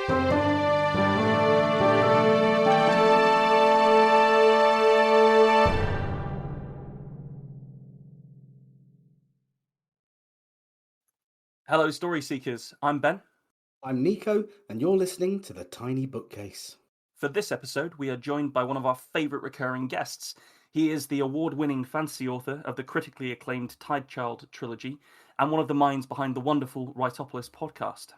Hello, Story Seekers. I'm Ben. I'm Nico, and you're listening to The Tiny Bookcase. For this episode, we are joined by one of our favourite recurring guests. He is the award-winning fantasy author of the critically acclaimed Tidechild trilogy and one of the minds behind the wonderful Writopolis podcast.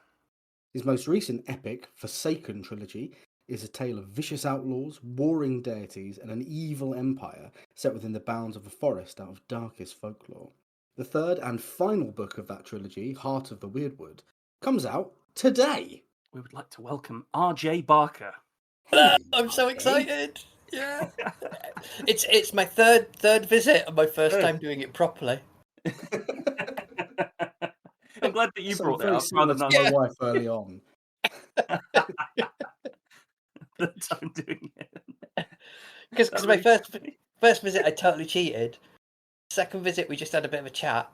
His most recent epic, Forsaken trilogy, is a tale of vicious outlaws, warring deities, and an evil empire set within the bounds of a forest out of darkest folklore. The third and final book of that trilogy, Heart of the Weirdwood, comes out today. We would like to welcome R.J. Barker. I'm so excited. Yeah. It's my third visit and my first time doing it properly. I'm glad that you brought that very up similar rather to than my wife early on. the time doing it. Because my first visit I totally cheated. Second visit we just had a bit of a chat.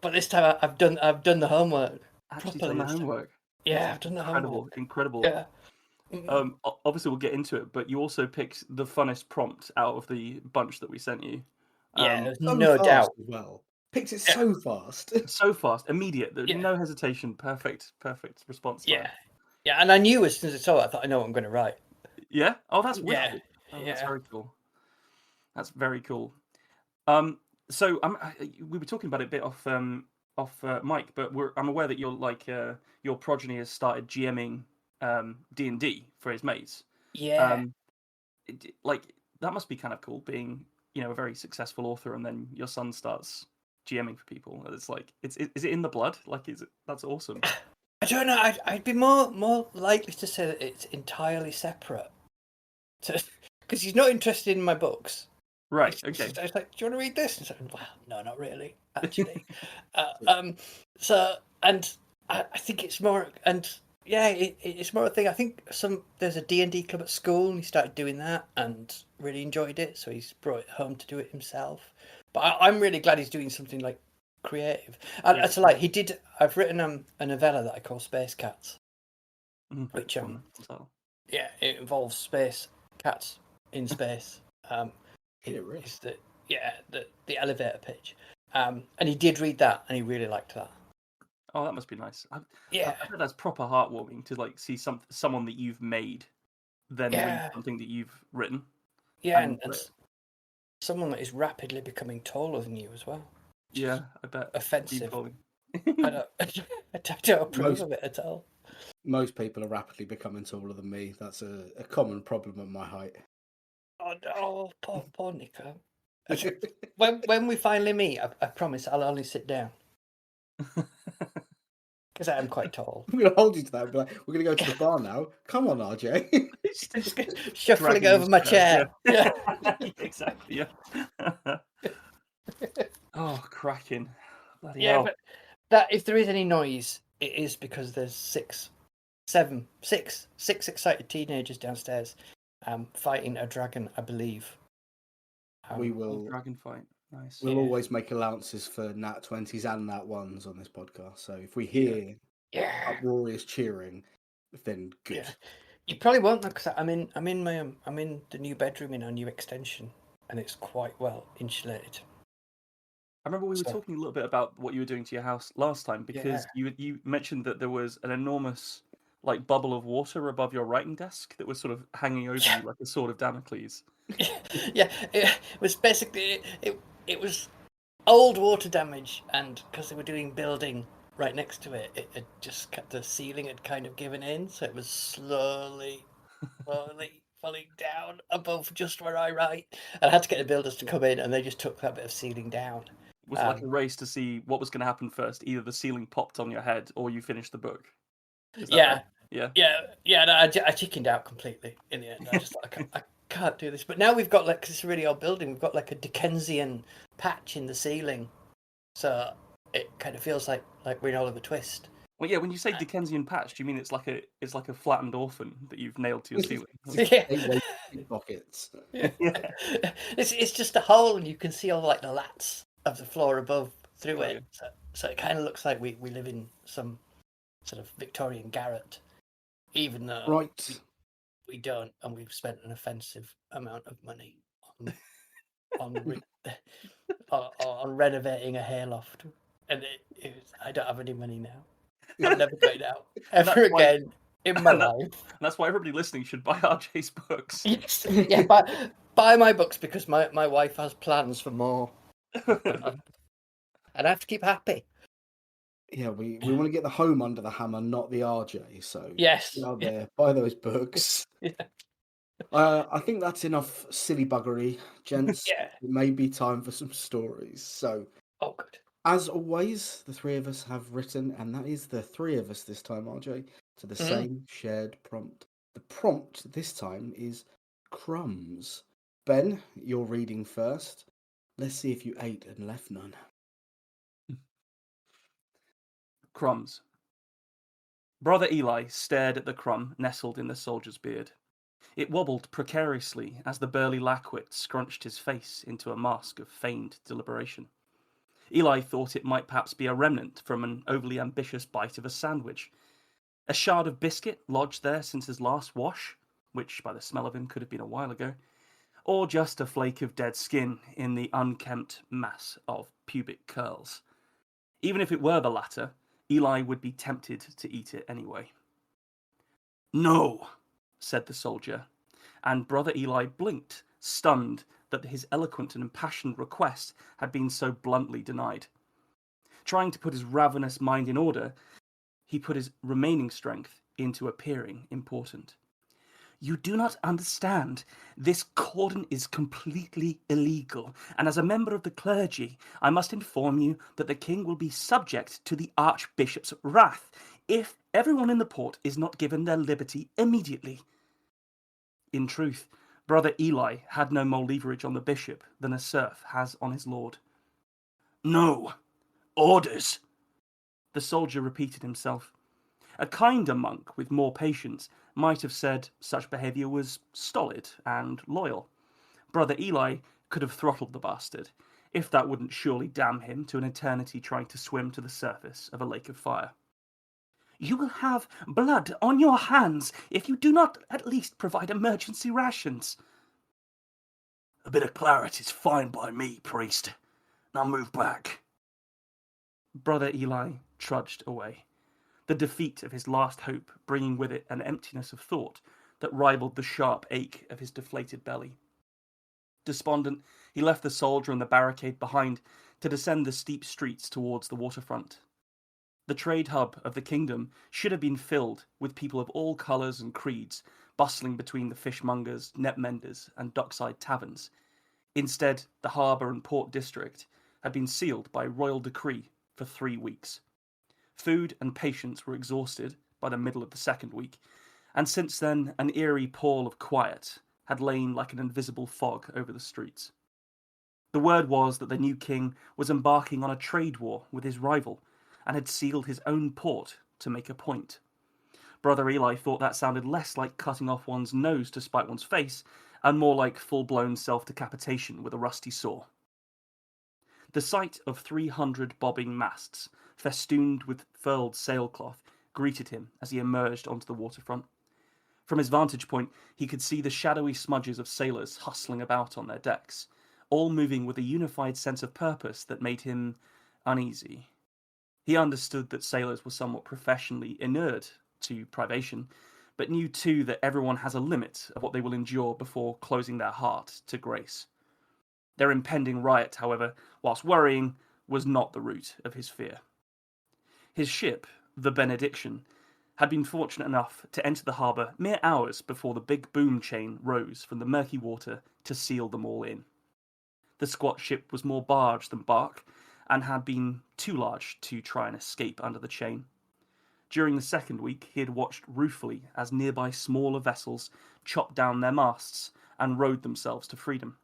But this time I've done the homework. Actually done the homework. Yeah, I've done the homework. Incredible. Yeah. Obviously we'll get into it, but you also picked the funnest prompt out of the bunch that we sent you. Yeah, there's So no fast doubt. as well. Picked it so fast. So fast, immediate, Yeah. no hesitation, perfect response time. Yeah, and I knew as soon as I saw it, I thought I know what I'm going to write. Yeah? Oh, that's wicked. Yeah. Oh, Yeah. that's very cool. That's very cool. So we were talking about it a bit off mic, but I'm aware that your progeny has started GMing D&D for his mates. Yeah. That must be kind of cool, being a very successful author, and then your son starts GMing for people. It's like, is it in the blood? That's awesome. I don't know. I'd be more likely to say that it's entirely separate, because he's not interested in my books. Right. Okay. It's like, do you want to read this? And so, well, no, not really, actually. And I think it's more, and yeah, it's more a thing. I think there's a D&D club at school, and he started doing that and really enjoyed it, so he's brought it home to do it himself. But I'm really glad he's doing something like creative. And so, like, I've written a novella that I call Space Cats, which yeah, it involves space cats in space. Is the elevator pitch, and he did read that and he really liked that. Oh, that must be nice. I Yeah, bet that's proper heartwarming to see someone that you've made then read something that you've written. Yeah, and someone that is rapidly becoming taller than you as well. Yeah, I bet. Offensive. I don't approve of it at all. Most people are rapidly becoming taller than me. That's a common problem at my height. Oh, poor Nico. When we finally meet, I promise I'll only sit down. Because I am quite tall. I'm going to hold you to that. But we're going to go to the bar now. Come on, RJ. Shuffling over my chair. Yeah. Exactly. Yeah. Oh, cracking! Bloody yeah, hell. but that if there is any noise, it is because there's six excited teenagers downstairs, fighting a dragon, I believe. We will dragon fight. Nice. We'll always make allowances for Nat 20s and Nat 1s on this podcast. So if we hear uproarious cheering, then good. Yeah. You probably won't, because I'm in the new bedroom in our new extension, and it's quite well insulated. I remember we were talking a little bit about what you were doing to your house last time, because you mentioned that there was an enormous bubble of water above your writing desk that was sort of hanging over you like a sword of Damocles. Yeah, it was basically it was old water damage, and because they were doing building right next to it, it had just the ceiling had kind of given in, so it was slowly falling down above just where I write. And I had to get the builders to come in, and they just took that bit of ceiling down. It was like a race to see what was going to happen first. Either the ceiling popped on your head, or you finished the book. Yeah. Right? No, I chickened out completely in the end. I just thought, I can't do this. But now we've got, cause it's a really old building, we've got a Dickensian patch in the ceiling, so it kind of feels like we're in Oliver Twist. Well, yeah. When you say Dickensian patch, do you mean it's like a flattened orphan that you've nailed to your ceiling? Yeah. Pockets. Yeah. It's just a hole, and you can see all the lats of the floor above through it. So it kind of looks like we live in some sort of Victorian garret. even though Right. we don't, and we've spent an offensive amount of money on on renovating a hayloft, and I don't have any money now. I'm never going out ever again in my life. That's why everybody listening should buy RJ's books. Yes, yeah, buy my books because my wife has plans for more, and I have to keep happy. Yeah, we want to get the home under the hammer, not the RJ. So Yes, get out there, buy those books. yeah. I think that's enough silly buggery, gents. Yeah. It may be time for some stories. So, Oh, good. as always, the three of us have written, and that is the three of us this time, RJ, to the same shared prompt. The prompt this time is crumbs. Ben, you're reading first. Let's see if you ate and left none. Crumbs. Brother Eli stared at the crumb nestled in the soldier's beard. It wobbled precariously as the burly lackwit scrunched his face into a mask of feigned deliberation. Eli thought it might perhaps be a remnant from an overly ambitious bite of a sandwich. A shard of biscuit lodged there since his last wash, which by the smell of him could have been a while ago, or just a flake of dead skin in the unkempt mass of pubic curls. Even if it were the latter, Eli would be tempted to eat it anyway. "No," said the soldier, and Brother Eli blinked, stunned that his eloquent and impassioned request had been so bluntly denied. Trying to put his ravenous mind in order, he put his remaining strength into appearing important. "You do not understand. This cordon is completely illegal, and as a member of the clergy, I must inform you that the king will be subject to the archbishop's wrath if everyone in the port is not given their liberty immediately." In truth, Brother Eli had no more leverage on the bishop than a serf has on his lord. "No, orders," the soldier repeated himself. A kinder monk with more patience might have said such behaviour was stolid and loyal. Brother Eli could have throttled the bastard, if that wouldn't surely damn him to an eternity trying to swim to the surface of a lake of fire. "You will have blood on your hands if you do not at least provide emergency rations." "A bit of claret is fine by me, priest. Now move back." Brother Eli trudged away, the defeat of his last hope bringing with it an emptiness of thought that rivaled the sharp ache of his deflated belly. Despondent, he left the soldier and the barricade behind to descend the steep streets towards the waterfront. The trade hub of the kingdom should have been filled with people of all colours and creeds, bustling between the fishmongers, net menders, and dockside taverns. Instead, the harbour and port district had been sealed by royal decree for 3 weeks. Food and patience were exhausted by the middle of the second week, and since then an eerie pall of quiet had lain like an invisible fog over the streets. The word was that the new king was embarking on a trade war with his rival, and had sealed his own port to make a point. Brother Eli thought that sounded less like cutting off one's nose to spite one's face, and more like full-blown self-decapitation with a rusty saw. The sight of 300 bobbing masts, festooned with furled sailcloth, greeted him as he emerged onto the waterfront. From his vantage point, he could see the shadowy smudges of sailors hustling about on their decks, all moving with a unified sense of purpose that made him uneasy. He understood that sailors were somewhat professionally inured to privation, but knew too that everyone has a limit of what they will endure before closing their heart to grace. Their impending riot, however, whilst worrying, was not the root of his fear. His ship, the Benediction, had been fortunate enough to enter the harbour mere hours before the big boom chain rose from the murky water to seal them all in. The squat ship was more barge than bark, and had been too large to try and escape under the chain. During the second week, he had watched ruefully as nearby smaller vessels chopped down their masts and rowed themselves to freedom.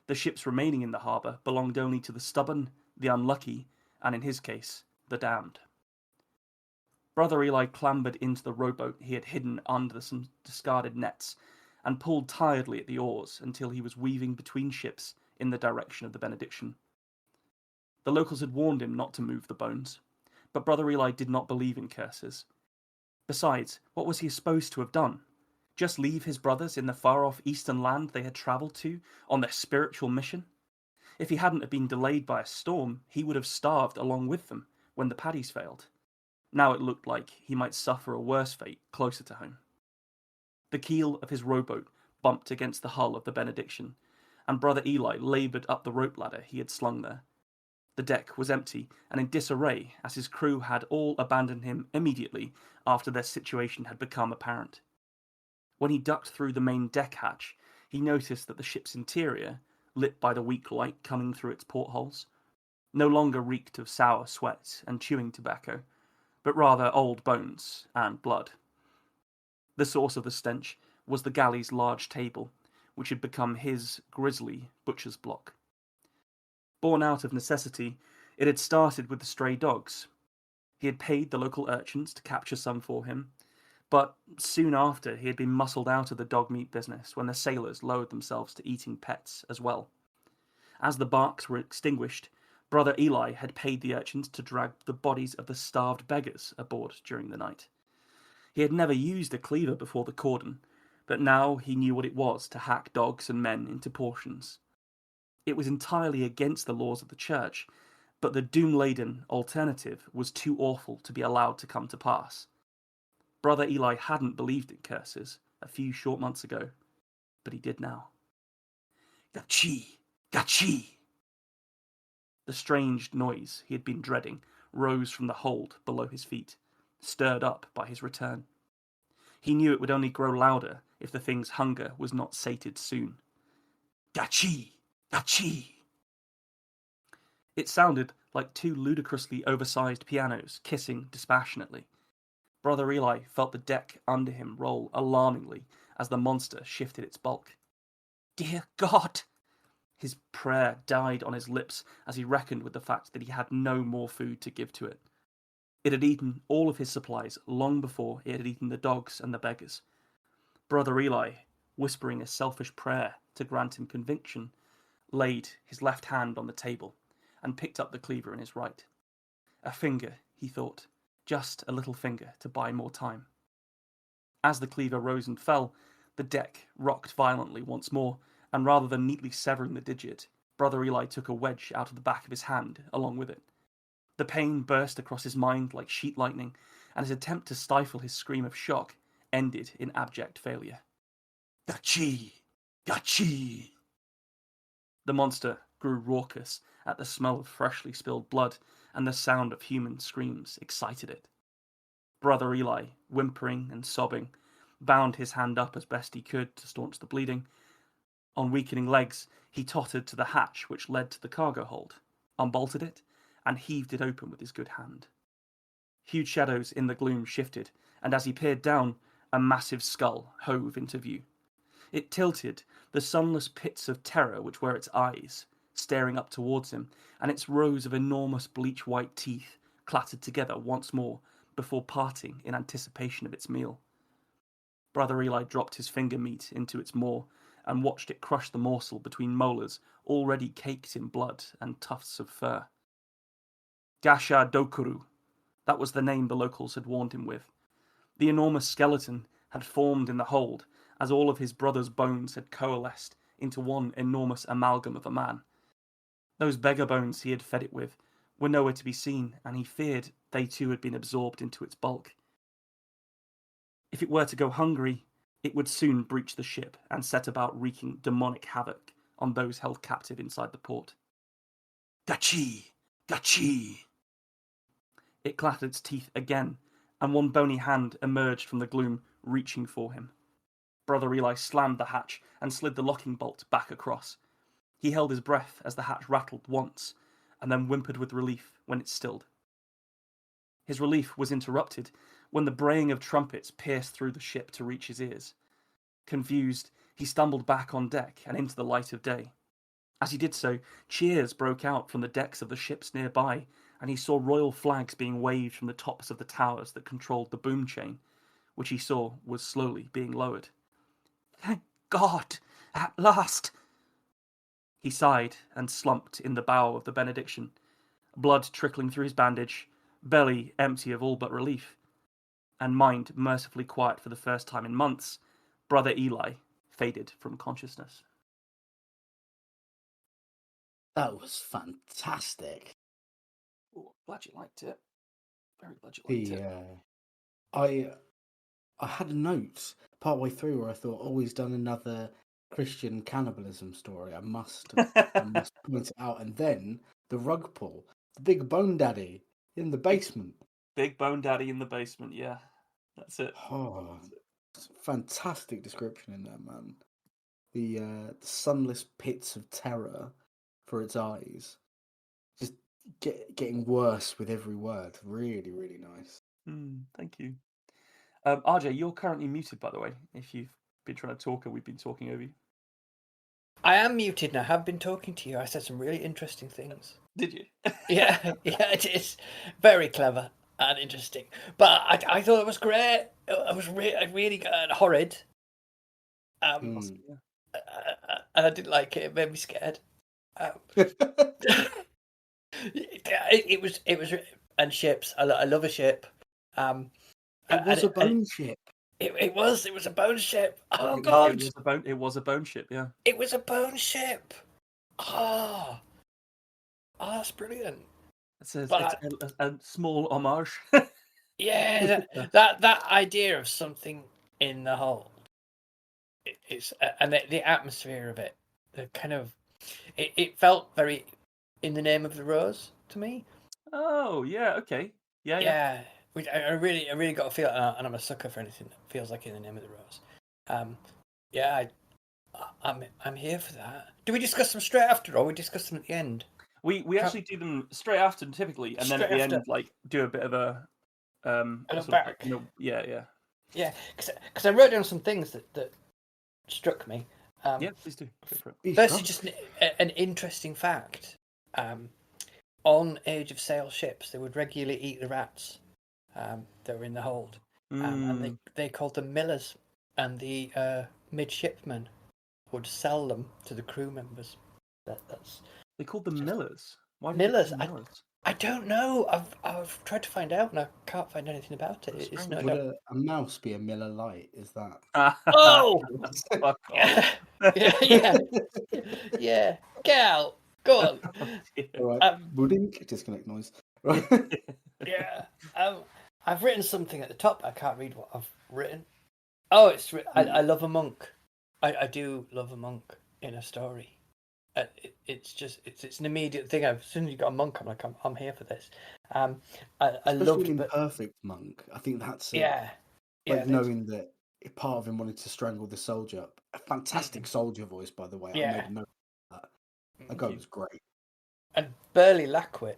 The ships remaining in the harbour belonged only to the stubborn, the unlucky, and in his case, the damned. Brother Eli clambered into the rowboat he had hidden under some discarded nets, and pulled tiredly at the oars until he was weaving between ships in the direction of the Benediction. The locals had warned him not to move the bones, but Brother Eli did not believe in curses. Besides, what was he supposed to have done? Just leave his brothers in the far-off eastern land they had travelled to on their spiritual mission? If he hadn't have been delayed by a storm, he would have starved along with them when the paddies failed. Now it looked like he might suffer a worse fate closer to home. The keel of his rowboat bumped against the hull of the Benediction, and Brother Eli laboured up the rope ladder he had slung there. The deck was empty and in disarray, as his crew had all abandoned him immediately after their situation had become apparent. When he ducked through the main deck hatch, he noticed that the ship's interior, lit by the weak light coming through its portholes, no longer reeked of sour sweat and chewing tobacco, but rather old bones and blood. The source of the stench was the galley's large table, which had become his grisly butcher's block. Born out of necessity, it had started with the stray dogs. He had paid the local urchins to capture some for him, but soon after he had been muscled out of the dog meat business when the sailors lowered themselves to eating pets as well. As the barks were extinguished, Brother Eli had paid the urchins to drag the bodies of the starved beggars aboard during the night. He had never used a cleaver before the cordon, but now he knew what it was to hack dogs and men into portions. It was entirely against the laws of the church, but the doom-laden alternative was too awful to be allowed to come to pass. Brother Eli hadn't believed in curses a few short months ago, but he did now. Gachi! Gachi! The strange noise he had been dreading rose from the hold below his feet, stirred up by his return. He knew it would only grow louder if the thing's hunger was not sated soon. Gachi! Gachi! It sounded like two ludicrously oversized pianos kissing dispassionately. Brother Eli felt the deck under him roll alarmingly as the monster shifted its bulk. Dear God! His prayer died on his lips as he reckoned with the fact that he had no more food to give to it. It had eaten all of his supplies long before it had eaten the dogs and the beggars. Brother Eli, whispering a selfish prayer to grant him conviction, laid his left hand on the table and picked up the cleaver in his right. A finger, he thought, just a little finger to buy more time. As the cleaver rose and fell, the deck rocked violently once more, and rather than neatly severing the digit, Brother Eli took a wedge out of the back of his hand along with it. The pain burst across his mind like sheet lightning, and his attempt to stifle his scream of shock ended in abject failure. Gachi! Gachi! The monster grew raucous at the smell of freshly spilled blood, and the sound of human screams excited it. Brother Eli, whimpering and sobbing, bound his hand up as best he could to staunch the bleeding. On weakening legs, he tottered to the hatch which led to the cargo hold, unbolted it, and heaved it open with his good hand. Huge shadows in the gloom shifted, and as he peered down, a massive skull hove into view. It tilted, the sunless pits of terror which were its eyes, staring up towards him, and its rows of enormous bleach-white teeth clattered together once more before parting in anticipation of its meal. Brother Eli dropped his finger meat into its maw and watched it crush the morsel between molars already caked in blood and tufts of fur. Gasha Dokuru, that was the name the locals had warned him with. The enormous skeleton had formed in the hold as all of his brother's bones had coalesced into one enormous amalgam of a man. Those beggar bones he had fed it with were nowhere to be seen, and he feared they too had been absorbed into its bulk. If it were to go hungry, it would soon breach the ship and set about wreaking demonic havoc on those held captive inside the port. Gachi! Gachi! It clattered its teeth again, and one bony hand emerged from the gloom, reaching for him. Brother Eli slammed the hatch and slid the locking bolt back across. He held his breath as the hatch rattled once, and then whimpered with relief when it stilled. His relief was interrupted when the braying of trumpets pierced through the ship to reach his ears. Confused, he stumbled back on deck and into the light of day. As he did so, cheers broke out from the decks of the ships nearby, and he saw royal flags being waved from the tops of the towers that controlled the boom chain, which he saw was slowly being lowered. Thank God! At last! He sighed and slumped in the bow of the Benediction, blood trickling through his bandage, belly empty of all but relief. and mind mercifully quiet for the first time in months, brother Eli faded from consciousness. That was fantastic. Oh, glad you liked it. Very glad you liked it. I had a note partway through where I thought, oh, he's done another Christian cannibalism story. I must point it out. And then the rug pull, the big bone daddy in the basement. Big Bone Daddy in the basement, yeah. That's it. Oh, fantastic description in there, man. The sunless pits of terror for its eyes, just getting worse with every word. Really, really nice. Thank you. RJ, you're currently muted, by the way, if you've been trying to talk and we've been talking over you. I am muted and I have been talking to you. I said some really interesting things. Did you? Yeah, it is very clever and interesting. But I thought it was great. It was really good and horrid. And I didn't like it. It made me scared. It was, and ships. I love a ship. It was a bone ship. It was a bone ship. Oh It God! was a bone ship. Yeah. It was a bone ship. Oh, that's brilliant. It's a small homage. Yeah, that idea of something in the hold. It's and the atmosphere of it. The kind of it felt very In the Name of the Rose to me. Oh yeah, okay, yeah. I really got a feel, and I'm a sucker for anything that feels like In the Name of the Rose. I'm here for that. Do we discuss them straight after, or we discuss them at the end? We actually do them straight after typically, and then at the end, like do a bit of a look back. Yeah. Because I wrote down some things that struck me. Yeah, please do. First, just an interesting fact. On Age of Sail ships, they would regularly eat the rats that were in the hold, and they called them millers, and the midshipmen would sell them to the crew members. They called them millers. Why millers? They call them millers? I don't know. I've tried to find out, and I can't find anything about it. It's Would a mouse be a Miller Lite? Is that? Oh, yeah. Get out. Go on. All right. Boodink, disconnect noise. Right. Yeah. I've written something at the top. I can't read what I've written. Oh, I love a monk. I do love a monk in a story. It's an immediate thing. As soon as you got a monk, I'm like, I'm here for this. I loved an imperfect monk. I think that's it. Yeah. Knowing that part of him wanted to strangle the soldier. A fantastic soldier voice, by the way. Yeah. I made a note of that. That guy was great. And Burley Lackwit.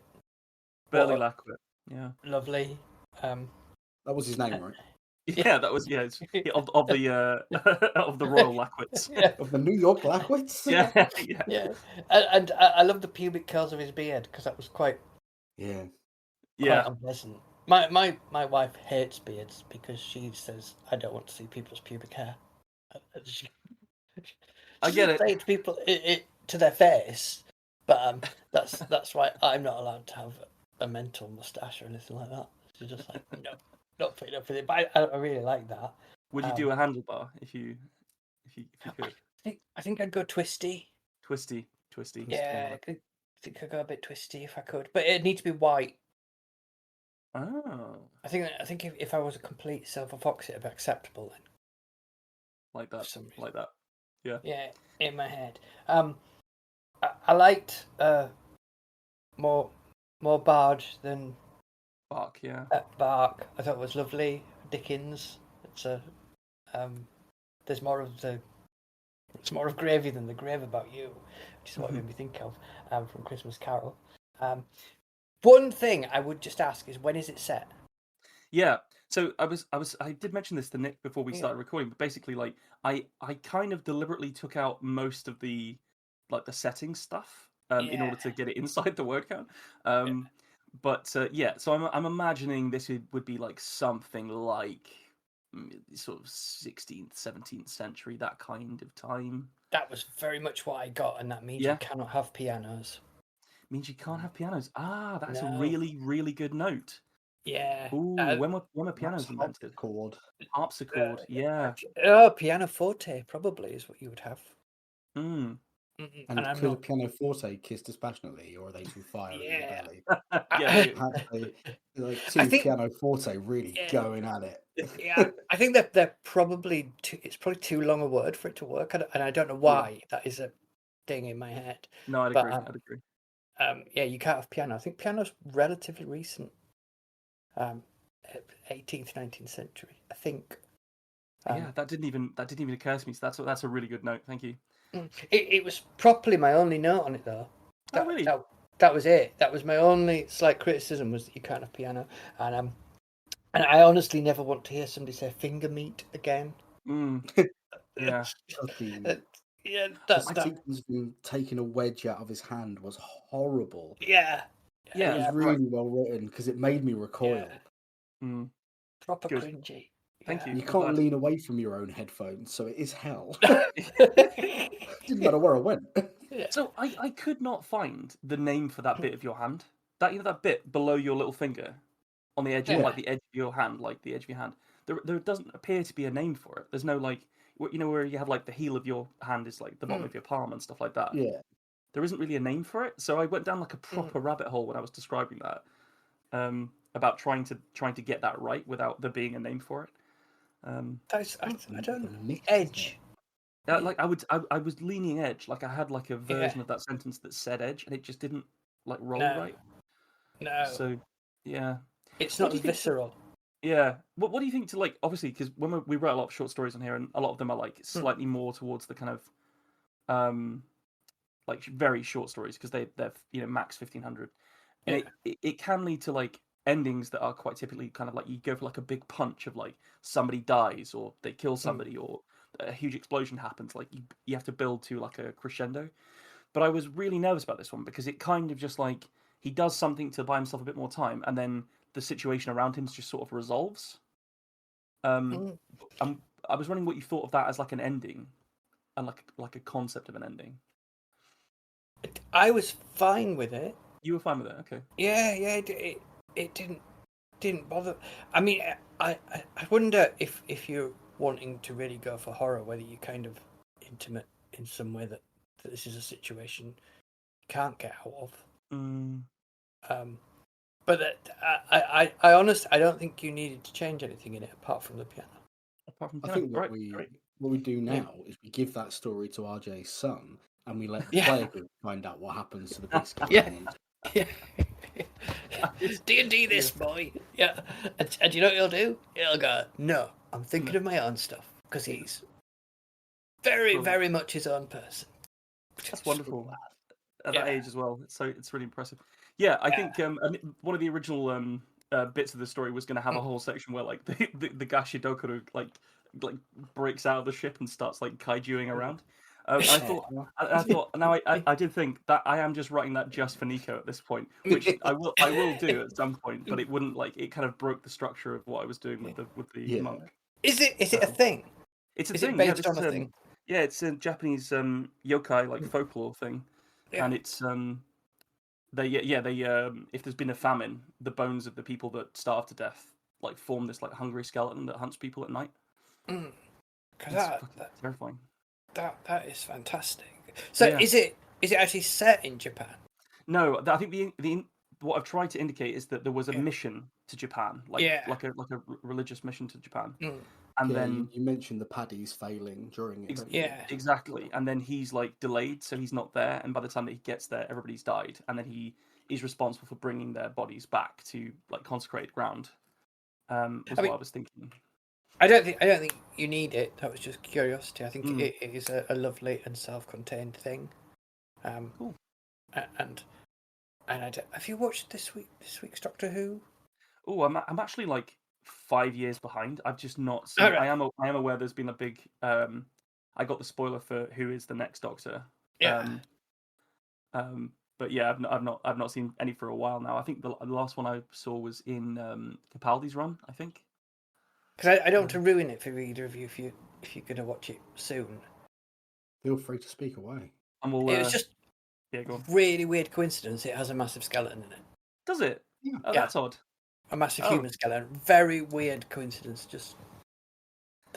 Lackwit. Yeah. Lovely. That was his name, right? Yeah, that was of the of the Royal Lackwits. Of the New York Lackwits. Yeah. And I love the pubic curls of his beard because that was quite unpleasant. My wife hates beards because she says I don't want to see people's pubic hair. I get it. Say it to people to their face, but that's why I'm not allowed to have a mental moustache or anything like that. She's just like, no, not putting up with it. But I really like that. Would you do a handlebar if you could? I think I'd go twisty. Twisty. Yeah, I think I'd go a bit twisty if I could, but it'd need to be white. Oh. I think if I was a complete silver fox, it'd be acceptable then. Like that. Yeah. Yeah, in my head. I liked more Bard than Bark. Yeah. Bark. I thought it was lovely. Dickens. It's there's more of gravy than the grave about you, which is what it made me think of from Christmas Carol. One thing I would just ask is, when is it set? Yeah. So I did mention this to Nick before we started recording, but basically, like, I kind of deliberately took out most of the setting stuff in order to get it inside the word count. But so I'm imagining this would be like something like sort of 16th, 17th century, that kind of time. That was very much what I got, and that means you cannot have pianos. Means you can't have pianos. That's a really, really good note. Yeah. Ooh, when were pianos Perhaps invented? harpsichord. Harpsichord, yeah. Pianoforte probably is what you would have. Mm. And And I'm could a not. pianoforte kiss dispassionately, or are they too fiery in the Yeah. belly? Yeah, I, Perhaps they like I two think. pianoforte really Yeah. going at it. Yeah. I think that they're probably too. It's probably too long a word for it to work, and I don't know why. That is a thing in my head. No, I'd But agree. I'd agree. yeah, you can't have piano. I think piano's relatively recent. 18th, 19th century, I think. Yeah, that didn't even occur to me. So that's a really good note. Thank you. It was properly my only note on it though. Oh, really? That was it. That was my only slight criticism, was that you can't have piano. And I honestly never want to hear somebody say finger meat again. Mm. Yeah. Yeah, The that sequence of him taking a wedge out of his hand was horrible. yeah, Yeah. It was really well written because it made me recoil. Mm. proper Good. cringy. Thank you. You I'm can't glad. lean away from your own headphones, so it is hell. Yeah. Didn't matter where I went. So I could not find the name for that bit of your hand. That that bit below your little finger, on the edge, on Yeah. like the edge of your hand, like the edge of your hand. There doesn't appear to be a name for it. There's no like, where you have like the heel of your hand is like the bottom of your palm and stuff like that. Yeah. There isn't really a name for it. So I went down like a proper rabbit hole when I was describing that, about trying to get that right without there being a name for it. I don't know. Mix, Edge. Like I was leaning edge, like I had like a version of that sentence that said edge, and it just didn't like roll right. No. So yeah, It's What not do you think visceral. Yeah. What do you think to like, obviously, because when we write a lot of short stories on here, and a lot of them are like slightly more towards the kind of like very short stories, because they're max 1500, and it can lead to like endings that are quite typically kind of like you go for like a big punch of like somebody dies or they kill somebody or a huge explosion happens. Like you have to build to like a crescendo. But I was really nervous about this one because it kind of just like he does something to buy himself a bit more time, and then the situation around him just sort of resolves. Um, I was wondering what you thought of that as like an ending, and like a concept of an ending. I was fine with it. You were fine with it, okay? Yeah, it didn't bother. I mean, I wonder if you're wanting to really go for horror, whether you kind of intimate in some way that this is a situation you can't get out of. But I honestly, I don't think you needed to change anything in it apart from the piano. Apart from I piano. think Right, what we do now is we give that story to RJ's son, and we let the Yeah. player group find out what happens to the big skeleton Yeah. monster. Yeah. D&D this, boy. Yeah. And you know what he'll do? He'll go, no, I'm thinking of my own stuff, because he's very, Cool. very much his own person. That's wonderful. At Yeah. that age as well, it's really impressive. Yeah, I think one of the original bits of the story was going to have a whole section where like the Gashidokuru like breaks out of the ship and starts like kaijuing around. I thought now I did think that I am just writing that just for Nico at this point, which I will do at some point, but it wouldn't like, it kind of broke the structure of what I was doing with the monk. Is it a thing? It's a Is thing. it based This on is a thing? yeah, it's a Japanese yokai like folklore thing, and it's they if there's been a famine, the bones of the people that starve to death like form this like hungry skeleton that hunts people at night. Because It's terrifying. that is fantastic. So Yeah. is it actually set in Japan? No, I think the what I've tried to indicate is that there was a mission to Japan, like a religious mission to Japan, and then you mentioned the paddies failing during it. Don't you? exactly, and then he's like delayed, so he's not there, and by the time that he gets there, everybody's died, and then he is responsible for bringing their bodies back to like consecrated ground. What I was thinking. I don't think you need it. That was just curiosity. I think it is a lovely and self-contained thing. Cool. And have you watched this week's Doctor Who? Oh, I'm actually like 5 years behind. I've just not seen. Right. I am aware there's been a big. I got the spoiler for who is the next Doctor. Yeah. But yeah, I've not seen any for a while now. I think the last one I saw was in Capaldi's run, I think. Because I don't want to ruin it for either of you if you're going to watch it soon. Feel free to speak away. And we'll, it was just go on. really weird coincidence. It has a massive skeleton in it. Does it? Yeah. Oh, that's odd. A massive human skeleton. Very weird coincidence. Just,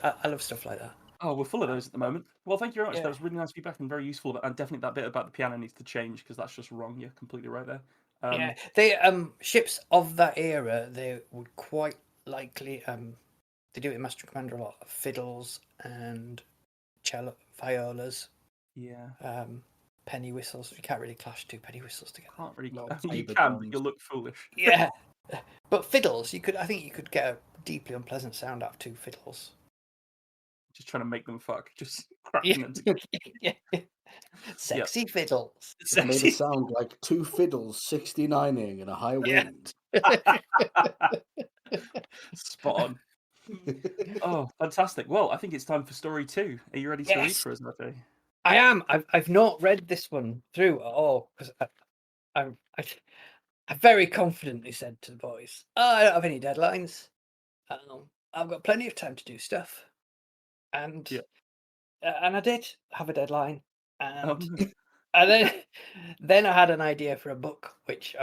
I love stuff like that. Oh, we're full of those at the moment. Well, thank you very much. Yeah. That was really nice feedback and very useful. And definitely that bit about the piano needs to change because that's just wrong. You're completely right there. Yeah, they ships of that era, they would quite likely they do it in Master and Commander a lot. Fiddles and cello, violas, Yeah. penny whistles. You can't really clash two penny whistles together. Can't really. Lot of You tabor can, but tones. you'll look foolish. Yeah, but fiddles, you could. I think you could get a deeply unpleasant sound out of two fiddles. Just trying to make them fuck. Just cracking them. Yeah. Sexy fiddles. It made it sound like two fiddles 69ing in a high wind. Spot on. Oh, fantastic. Well, I think it's time for story 2. Are you ready to read Yes. for us, Matthew? I am. I've not read this one through at all because I very confidently said to the boys, I don't have any deadlines. I've got plenty of time to do stuff, and I did have a deadline, and then I had an idea for a book, which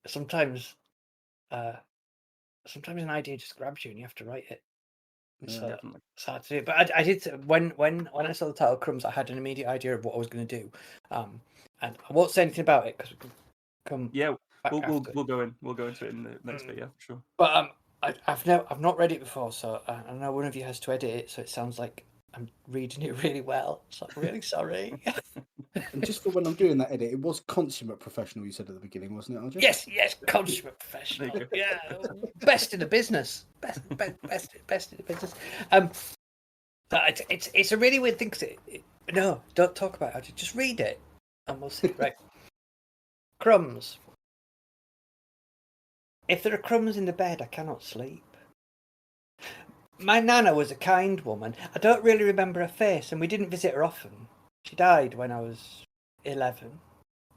sometimes an idea just grabs you and you have to write it. So Definitely. it's hard to do. But I did when I saw the title Crumbs, I had an immediate idea of what I was going to do, and I won't say anything about it because we can come. Yeah, back we'll after. go into it in the next bit. Yeah, for sure. But I've not read it before, so I know one of you has to edit it, so it sounds like I'm reading it really well. So I'm really sorry. And just for when I'm doing that edit, it was consummate professional, you said at the beginning, wasn't it, RJ? Yes, consummate professional. Yeah, best in the business. Best in the business. But it's a really weird thing. No, don't talk about it. Just read it, and we'll see. Right. Crumbs. If there are crumbs in the bed, I cannot sleep. My nana was a kind woman. I don't really remember her face, and we didn't visit her often. She died when I was 11.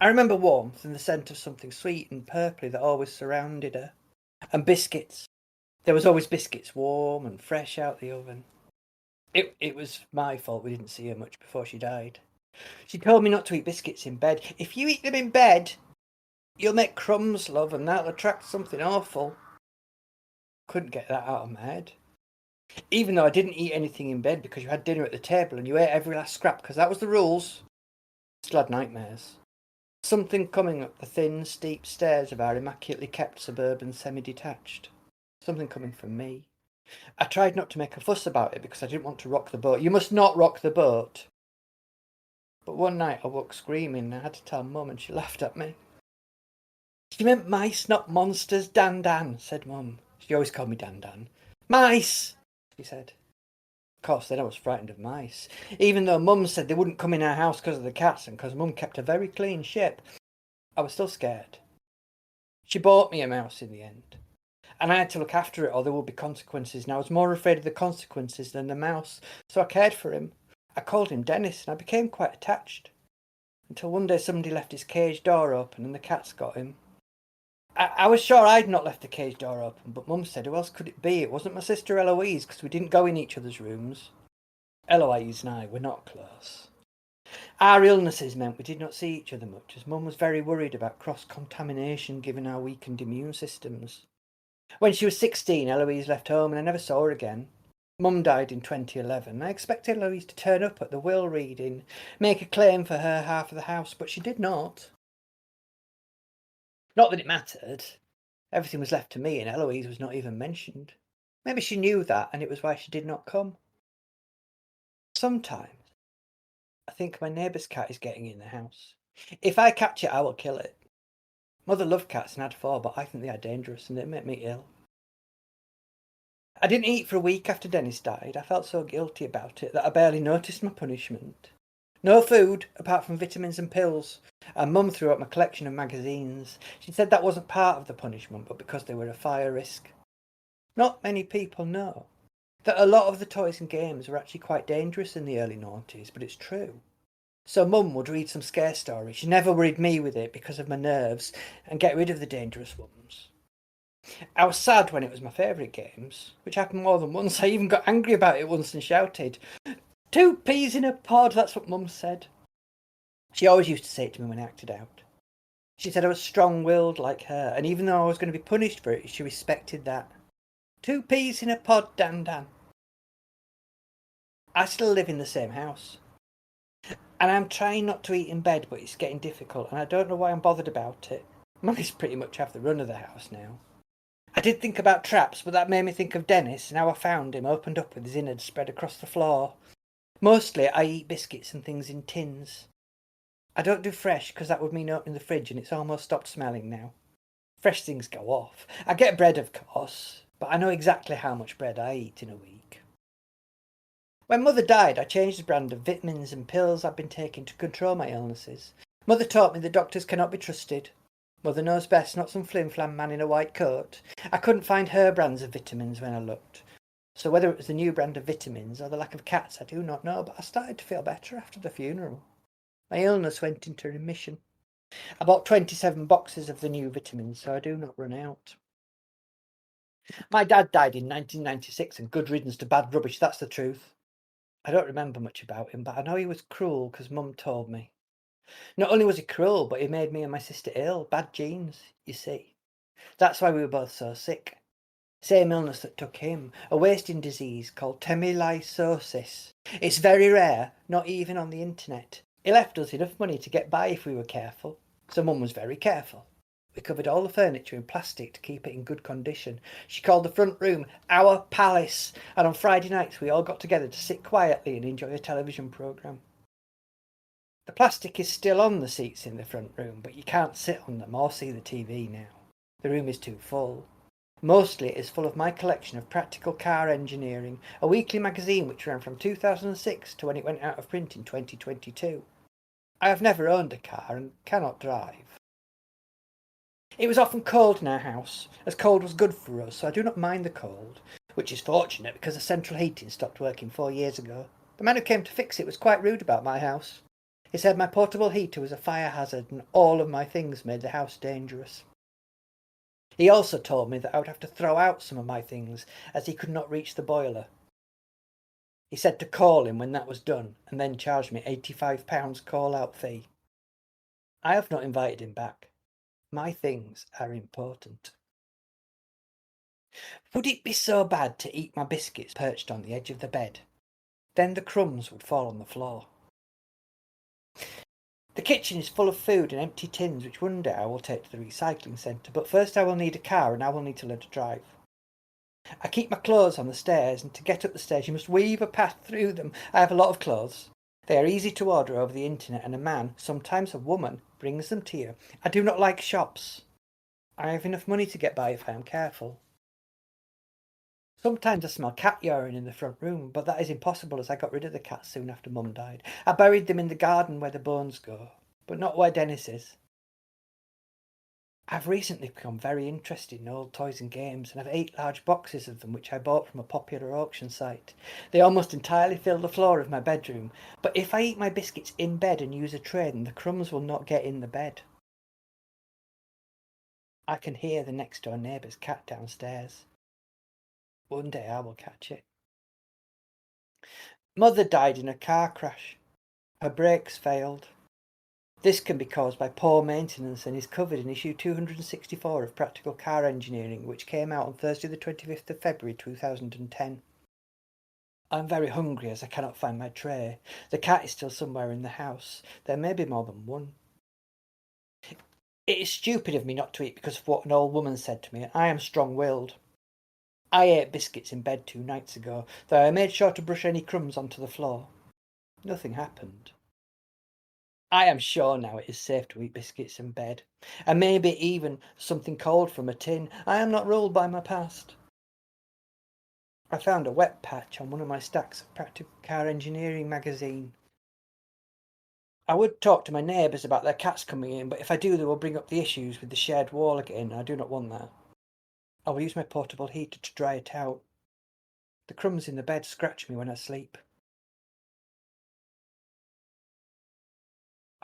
I remember warmth and the scent of something sweet and purply that always surrounded her. And biscuits. There was always biscuits, warm and fresh out the oven. It was my fault we didn't see her much before she died. She told me not to eat biscuits in bed. If you eat them in bed, you'll make crumbs, love, and that'll attract something awful. Couldn't get that out of my head. Even though I didn't eat anything in bed because you had dinner at the table and you ate every last scrap because that was the rules. Still had nightmares. Something coming up the thin, steep stairs of our immaculately kept suburban semi-detached. Something coming from me. I tried not to make a fuss about it because I didn't want to rock the boat. You must not rock the boat. But one night I woke screaming and I had to tell Mum and she laughed at me. She meant mice, not monsters, Dan, said Mum. She always called me Dan. Mice, she said. Of course, then I was frightened of mice. Even though Mum said they wouldn't come in our house because of the cats and because Mum kept a very clean ship, I was still scared. She bought me a mouse in the end. And I had to look after it or there would be consequences. And I was more afraid of the consequences than the mouse. So I cared for him. I called him Dennis and I became quite attached. Until one day somebody left his cage door open and the cats got him. I was sure I'd not left the cage door open, but Mum said, who else could it be? It wasn't my sister Eloise, because we didn't go in each other's rooms. Eloise and I were not close. Our illnesses meant we did not see each other much, as Mum was very worried about cross-contamination given our weakened immune systems. When she was 16, Eloise left home and I never saw her again. Mum died in 2011. I expected Eloise to turn up at the will reading, make a claim for her half of the house, but she did not. Not that it mattered. Everything was left to me and Eloise was not even mentioned. Maybe she knew that and it was why she did not come. Sometimes I think my neighbour's cat is getting in the house. If I catch it, I will kill it. Mother loved cats and had 4, but I think they are dangerous and they make me ill. I didn't eat for a week after Dennis died. I felt so guilty about it that I barely noticed my punishment. No food, apart from vitamins and pills. And Mum threw out my collection of magazines. She said that wasn't part of the punishment, but because they were a fire risk. Not many people know that a lot of the toys and games were actually quite dangerous in the early noughties, but it's true. So Mum would read some scare stories. She never worried me with it because of my nerves and get rid of the dangerous ones. I was sad when it was my favourite games, which happened more than once. I even got angry about it once and shouted, 2 peas in a pod, that's what Mum said. She always used to say it to me when I acted out. She said I was strong-willed like her, and even though I was going to be punished for it, she respected that. 2 peas in a pod, Dan Dan. I still live in the same house. And I'm trying not to eat in bed, but it's getting difficult, and I don't know why I'm bothered about it. Mummies pretty much have the run of the house now. I did think about traps, but that made me think of Dennis and how I found him opened up with his innards spread across the floor. Mostly I eat biscuits and things in tins. I don't do fresh because that would mean opening the fridge and it's almost stopped smelling now. Fresh things go off. I get bread, of course, but I know exactly how much bread I eat in a week. When Mother died, I changed the brand of vitamins and pills I've been taking to control my illnesses. Mother taught me that doctors cannot be trusted. Mother knows best, not some flim-flam man in a white coat. I couldn't find her brands of vitamins when I looked. So whether it was the new brand of vitamins or the lack of cats, I do not know, but I started to feel better after the funeral. My illness went into remission. I bought 27 boxes of the new vitamins, so I do not run out. My dad died in 1996, and good riddance to bad rubbish, that's the truth. I don't remember much about him, but I know he was cruel because Mum told me. Not only was he cruel, but he made me and my sister ill. Bad genes, you see. That's why we were both so sick. Same illness that took him, a wasting disease called temylysosis. It's very rare, not even on the internet. He left us enough money to get by if we were careful, so Mum was very careful. We covered all the furniture in plastic to keep it in good condition. She called the front room our palace, and on Friday nights we all got together to sit quietly and enjoy a television programme. The plastic is still on the seats in the front room, but you can't sit on them or see the TV now. The room is too full. Mostly it is full of my collection of practical car engineering, a weekly magazine which ran from 2006 to when it went out of print in 2022. I have never owned a car and cannot drive. It was often cold in our house, as cold was good for us, so I do not mind the cold, which is fortunate because the central heating stopped working 4 years ago. The man who came to fix it was quite rude about my house. He said my portable heater was a fire hazard and all of my things made the house dangerous. He also told me that I would have to throw out some of my things as he could not reach the boiler. He said to call him when that was done and then charged me £85 call-out fee. I have not invited him back. My things are important. Would it be so bad to eat my biscuits perched on the edge of the bed? Then the crumbs would fall on the floor. The kitchen is full of food and empty tins which one day I will take to the recycling centre, but first I will need a car and I will need to learn to drive. I keep my clothes on the stairs, and to get up the stairs you must weave a path through them. I have a lot of clothes. They are easy to order over the internet, and a man, sometimes a woman, brings them to you. I do not like shops. I have enough money to get by if I am careful. Sometimes I smell cat urine in the front room, but that is impossible as I got rid of the cats soon after Mum died. I buried them in the garden where the bones go, but not where Dennis is. I've recently become very interested in old toys and games, and have 8 large boxes of them which I bought from a popular auction site. They almost entirely fill the floor of my bedroom, but if I eat my biscuits in bed and use a tray, then the crumbs will not get in the bed. I can hear the next door neighbour's cat downstairs. One day I will catch it. Mother died in a car crash. Her brakes failed. This can be caused by poor maintenance and is covered in issue 264 of Practical Car Engineering, which came out on Thursday the 25th of February 2010. I'm very hungry as I cannot find my tray. The cat is still somewhere in the house. There may be more than one. It is stupid of me not to eat because of what an old woman said to me. I am strong-willed. I ate biscuits in bed 2 nights ago, though I made sure to brush any crumbs onto the floor. Nothing happened. I am sure now it is safe to eat biscuits in bed, and maybe even something cold from a tin. I am not ruled by my past. I found a wet patch on one of my stacks of Practical Car Engineering magazine. I would talk to my neighbours about their cats coming in, but if I do they will bring up the issues with the shared wall again, and I do not want that. I will use my portable heater to dry it out. The crumbs in the bed scratch me when I sleep.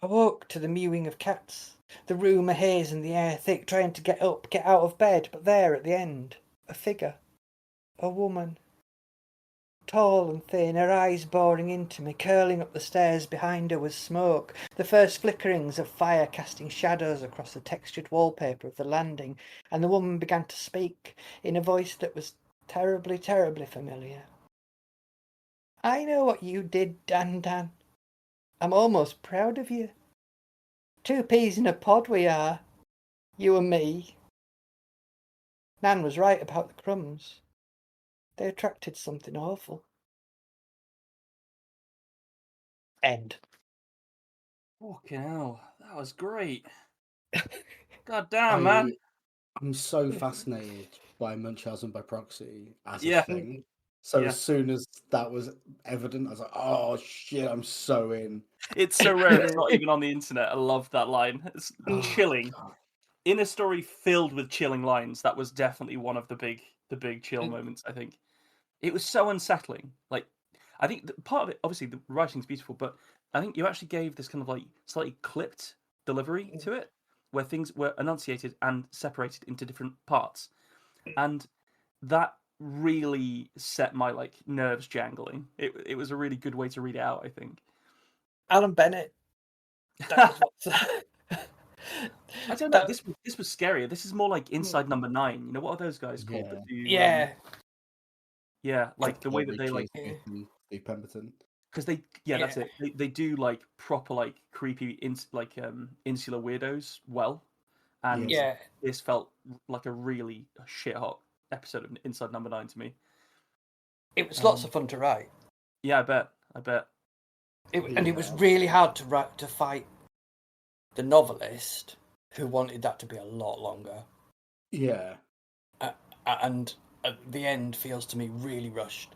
I woke to the mewing of cats, the room a haze and the air thick, trying to get up, get out of bed, but there at the end, a figure, a woman. tall and thin, her eyes boring into me. Curling up the stairs behind her was smoke, the first flickerings of fire casting shadows across the textured wallpaper of the landing, and the woman began to speak in a voice that was terribly, terribly familiar. I know what you did, Dan. I'm almost proud of you. 2 peas in a pod we are, you and me. Nan was right about the crumbs. They attracted something awful. End. Fucking hell, that was great. God damn, man. I'm so fascinated by Munchausen by proxy as a Yeah. thing. So Yeah. as soon as that was evident, I was like, "Oh shit, I'm so in." It's so rare it's not even on the internet. I love that line. It's Oh, chilling. God. In a story filled with chilling lines, that was definitely one of the big chill moments, I think. It was so unsettling. Like, I think part of it, obviously, the writing's beautiful, but I think you actually gave this kind of like slightly clipped delivery to it, where things were enunciated and separated into different parts, and that really set my like nerves jangling. It was a really good way to read it out, I think. Alan Bennett. That was I don't know. This was scarier. This is more like Inside Number 9. You know what are those guys called that do? yeah. Yeah, like the way that they like, Steve Pemberton. because that's it. They do like proper like creepy insular weirdos well, and this felt like a really shit hot episode of Inside Number 9 to me. It was lots of fun to write. Yeah, I bet. And it was really hard to fight the novelist who wanted that to be a lot longer. Yeah. And at the end feels to me really rushed.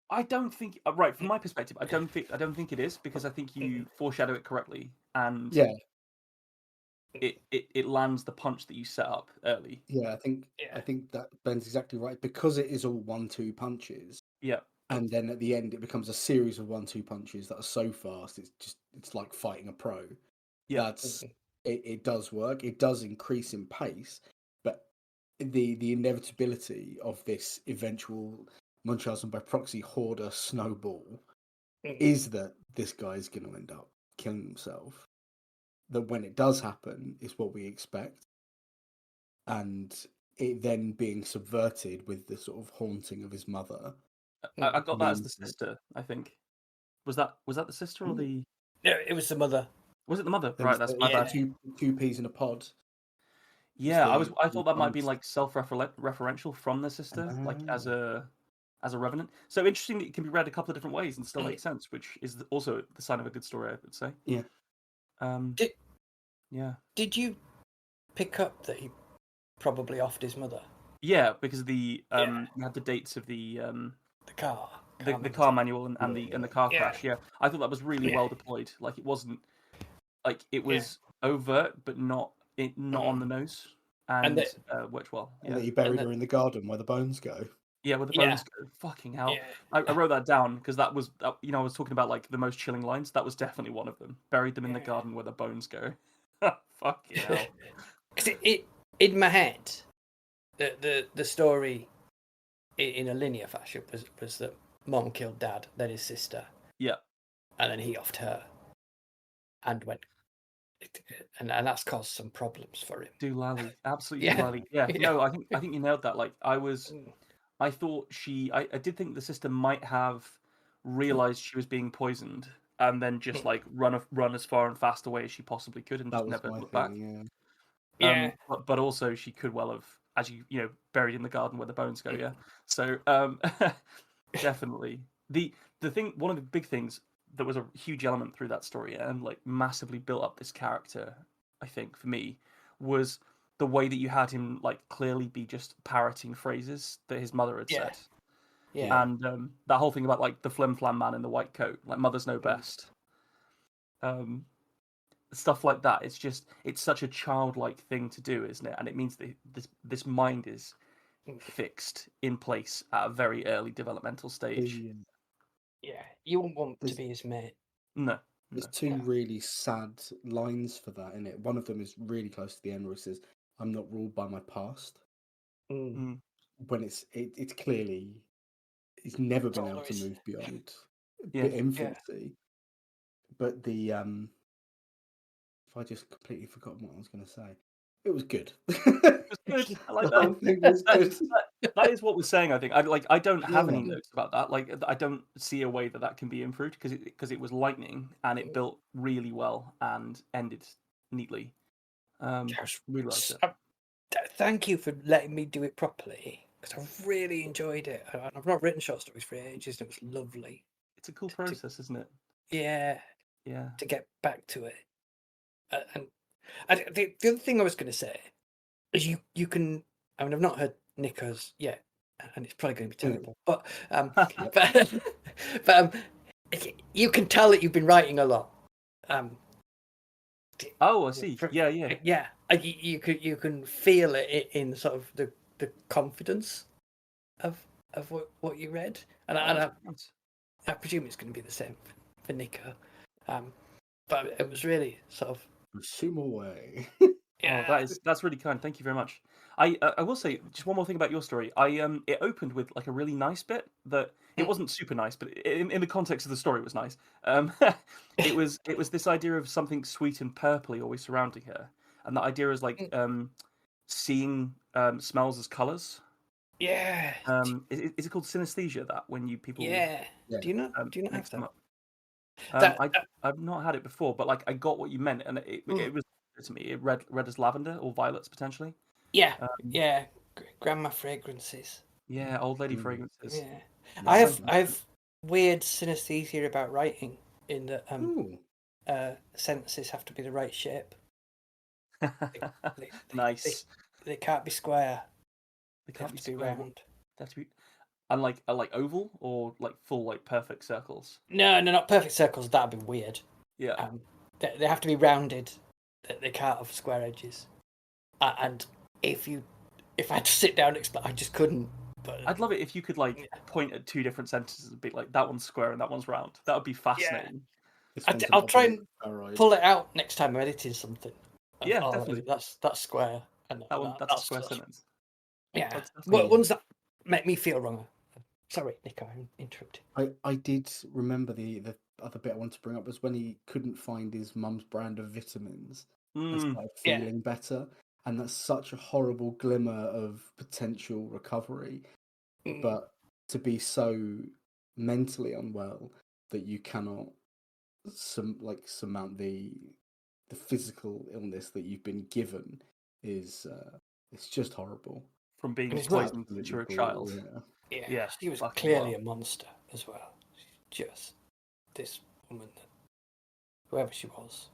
I don't think right from my perspective. I don't think it is, because I think you foreshadow it correctly, and it lands the punch that you set up early. Yeah, I think that Ben's exactly right, because it is all 1-2 punches. Yeah. And then at the end, it becomes a series of 1-2 punches that are so fast. It's like fighting a pro. Yeah. It does work. It does increase in pace, but the inevitability of this eventual Munchausen by proxy hoarder snowball is that this guy's going to end up killing himself. That when it does happen is what we expect, and it then being subverted with the sort of haunting of his mother. I got that as the sister. I think was that the sister or the? Yeah, it was the mother. Was it the mother? Right, that's my bad. Two peas in a pod. Yeah, I thought that might be like self-referential from the sister, like as a revenant. So interesting that it can be read a couple of different ways and still make sense, which is also the sign of a good story, I would say. Yeah. Did you pick up that he probably offed his mother? Yeah, because you had the dates of the car, the car manual and the car crash. Yeah, I thought that was really well deployed. Like it wasn't like it was overt, but not on the nose, and worked well. And that he buried her in the garden where the bones go. Yeah, where the bones go. Fucking hell! Yeah. I wrote that down because that was I was talking about like the most chilling lines. That was definitely one of them. Buried them in the garden where the bones go. Fucking hell! Because in my head, the story in a linear fashion was that Mom killed Dad, then his sister. Yeah. And then he offed her, and went. And that's caused some problems for him. Doolally, absolutely doolally. Yeah. No, I think you nailed that. Like I thought I did think the sister might have realized she was being poisoned and then just like run as far and fast away as she possibly could and just never look back. Yeah. But also she could well have, as you buried in the garden where the bones go. Yeah. So definitely the thing, one of the big things that was a huge element through that story and like massively built up this character, I think for me, was the way that you had him like clearly be just parroting phrases that his mother had said. Yeah. And that whole thing about like the flim flam man in the white coat, like mothers know best. Stuff like that. It's such a childlike thing to do, isn't it? And it means that this mind is fixed in place at a very early developmental stage. Yeah, you wouldn't want to be his mate. No. There's two really sad lines for that in it. One of them is really close to the end where it says, "I'm not ruled by my past." Mm. When it's clearly he's never been all able there to is. move beyond Yeah. infancy. But the if I just completely forgotten what I was going to say, it was good. It was good. I like The whole that. thing was good. That is what we're saying. I think I don't have any Yeah. notes about that. Like I don't see a way that can be improved because it was lightning and it built really well and ended neatly. Really liked it. Thank you for letting me do it properly because I really enjoyed it. I've not written short stories for ages, and it was lovely. It's a cool process, isn't it? Yeah, Yeah. to get back to it. And the other thing I was going to say is you can. I mean, I've not heard Nico's yet, and it's probably going to be terrible. But but you can tell that you've been writing a lot. Oh, I see. Yeah. Yeah. You can feel it in sort of the confidence of what you read, and I presume it's going to be the same for Nico. But it was really sort of Zoom away. Oh, that's really kind. Thank you very much. I will say just one more thing about your story. It opened with like a really nice bit that it wasn't super nice, but in the context of the story, it was nice. It was this idea of something sweet and purpley always surrounding her, and that idea is like seeing smells as colors. Yeah. Is it called synesthesia? That when people Yeah. Yeah. Do you not mix have them that? up? I've not had it before, but like I got what you meant, and it was to me. It read as lavender or violets potentially. Yeah. Yeah. Grandma fragrances. Yeah, old lady fragrances. Yeah. Yeah. I've weird synesthesia about writing in that Ooh. sentences have to be the right shape. Nice. They can't be square. They have to be round. That's and like oval or like full like perfect circles. No, not perfect circles. That'd be weird. Yeah. They have to be rounded. They can't have square edges. And if I had to sit down and explain, I just couldn't. But I'd love it if you could like point at two different sentences and be like, that one's square and that one's round. That would be fascinating. I'll try and pull it out next time I'm editing something. Yeah, definitely. That's square. And that's a square sentence. Yeah. That's ones that make me feel wrong. Sorry, Nico, I'm interrupting. I did remember the other bit I wanted to bring up was when he couldn't find his mum's brand of vitamins and started feeling better. And that's such a horrible glimmer of potential recovery. But to be so mentally unwell that you cannot surmount the physical illness that you've been given is it's just horrible. From being poisoned since you're a child. Yeah, she was clearly a monster as well. Just this woman, whoever she was.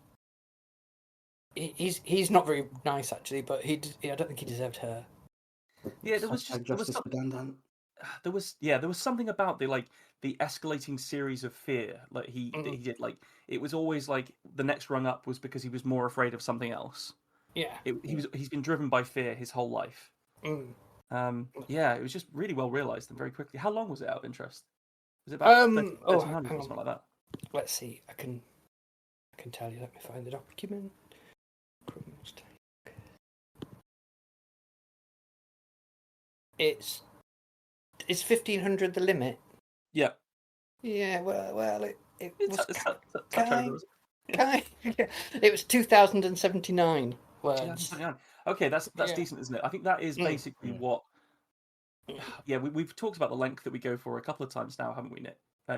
He's not very nice actually, but I don't think he deserved her. Yeah, there was something about the escalating series of fear that he did. Like it was always like the next rung up was because he was more afraid of something else. Yeah, he's been driven by fear his whole life. Yeah, it was just really well realized and very quickly. How long was it out of interest? Was it about 1300 or something like that? Let's see. I can tell you. Let me find the document. It's 1500 the limit. Yeah. Yeah. Well, it was kind. It was 2079 words. Okay, that's decent, isn't it? I think that is basically what. Yeah, we've talked about the length that we go for a couple of times now, haven't we,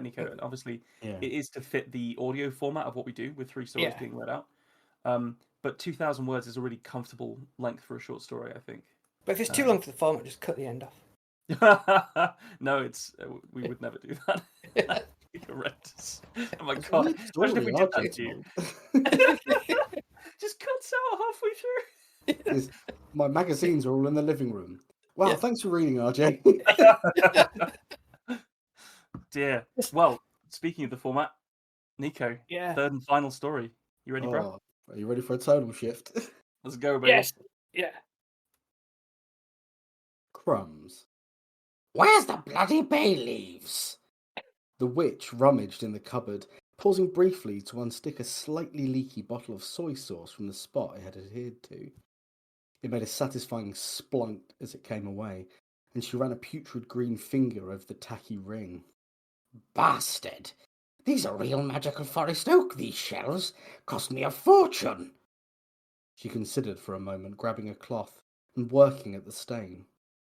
Nico? And obviously, it is to fit the audio format of what we do with 3 stories being read out. But 2,000 words is a really comfortable length for a short story, I think. But if it's too long for the format, just cut the end off. No, we would never do that. That'd be horrendous. Oh my god! Imagine if we did that to you. Just cuts out halfway through. My magazines are all in the living room. Wow, thanks for reading, RJ. Dear. Well, speaking of the format, Nico, third and final story. You ready, bro? Are you ready for a tonal shift? Let's go, baby. Yes. Yeah. Crumbs. Where's the bloody bay leaves? The witch rummaged in the cupboard, pausing briefly to unstick a slightly leaky bottle of soy sauce from the spot it had adhered to. It made a satisfying splunk as it came away, and she ran a putrid green finger over the tacky ring. Bastard! These are real magical forest oak, these shells. Cost me a fortune. She considered for a moment, grabbing a cloth and working at the stain.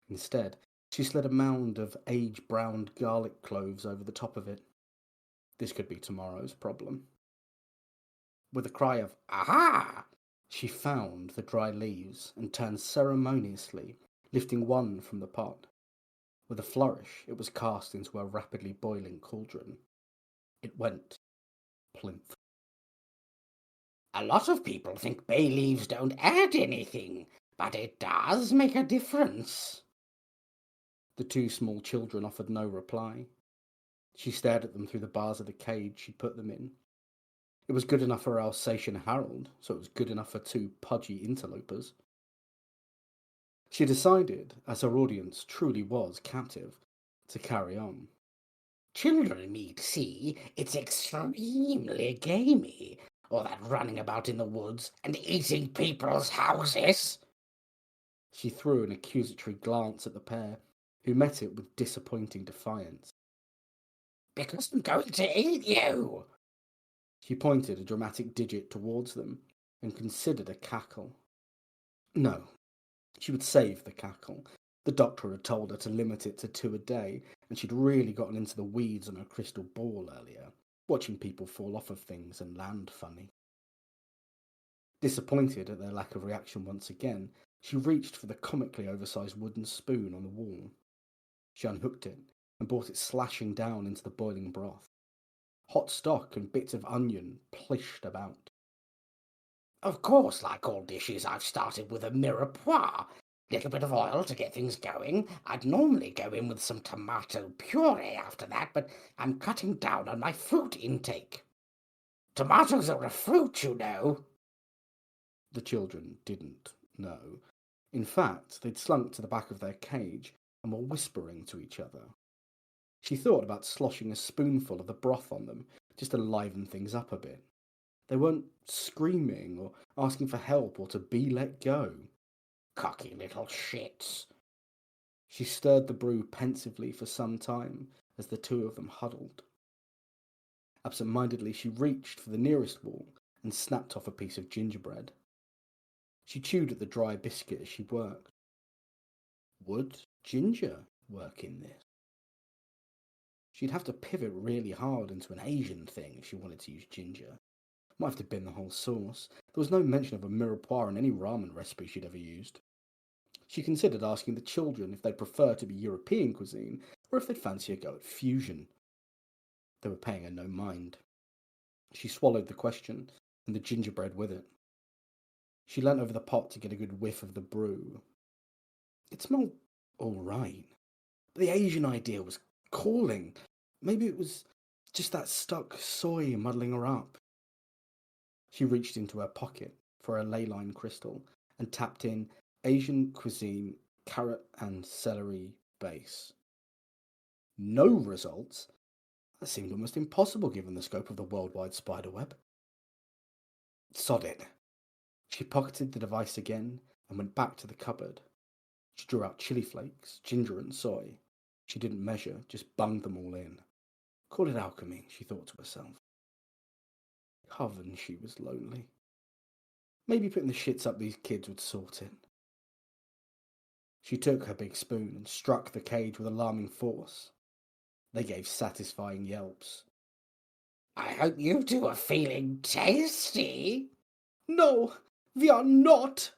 Instead, she slid a mound of age-browned garlic cloves over the top of it. This could be tomorrow's problem. With a cry of, "Aha!" she found the dry leaves and turned ceremoniously, lifting one from the pot. With a flourish, it was cast into a rapidly boiling cauldron. It went plinth. A lot of people think bay leaves don't add anything, but it does make a difference. The two small children offered no reply. She stared at them through the bars of the cage she'd put them in. It was good enough for Alsatian Harold, so it was good enough for two pudgy interlopers. She decided, as her audience truly was captive, to carry on. Children need to see it's extremely gamey, all that running about in the woods and eating people's houses. She threw an accusatory glance at the pair, who met it with disappointing defiance. Because I'm going to eat you! She pointed a dramatic digit towards them and considered a cackle. No, she would save the cackle. The doctor had told her to limit it to 2 a day, and she'd really gotten into the weeds on her crystal ball earlier, watching people fall off of things and land funny. Disappointed at their lack of reaction once again, she reached for the comically oversized wooden spoon on the wall. She unhooked it and brought it slashing down into the boiling broth. Hot stock and bits of onion plished about. Of course, like all dishes, I've started with a mirepoix. Little bit of oil to get things going. I'd normally go in with some tomato puree after that, but I'm cutting down on my fruit intake. Tomatoes are a fruit, you know. The children didn't know. In fact, they'd slunk to the back of their cage and were whispering to each other. She thought about sloshing a spoonful of the broth on them, just to liven things up a bit. They weren't screaming or asking for help or to be let go. Cocky little shits. She stirred the brew pensively for some time as the two of them huddled. Absent-mindedly, she reached for the nearest wall and snapped off a piece of gingerbread. She chewed at the dry biscuit as she worked. Would ginger work in this? She'd have to pivot really hard into an Asian thing if she wanted to use ginger. Might have to bin the whole sauce. There was no mention of a mirepoix in any ramen recipe she'd ever used. She considered asking the children if they'd prefer to be European cuisine or if they'd fancy a go at fusion. They were paying her no mind. She swallowed the question and the gingerbread with it. She leant over the pot to get a good whiff of the brew. It smelled all right, but the Asian idea was calling. Maybe it was just that stuck soy muddling her up. She reached into her pocket for a ley-line crystal and tapped in Asian cuisine, carrot and celery base. No results? That seemed almost impossible given the scope of the worldwide spiderweb. Sod it. She pocketed the device again and went back to the cupboard. She drew out chili flakes, ginger and soy. She didn't measure, just bunged them all in. Call it alchemy, she thought to herself. Coven, she was lonely. Maybe putting the shits up these kids would sort it. She took her big spoon and struck the cage with alarming force. They gave satisfying yelps. I hope you two are feeling tasty. No, we are not.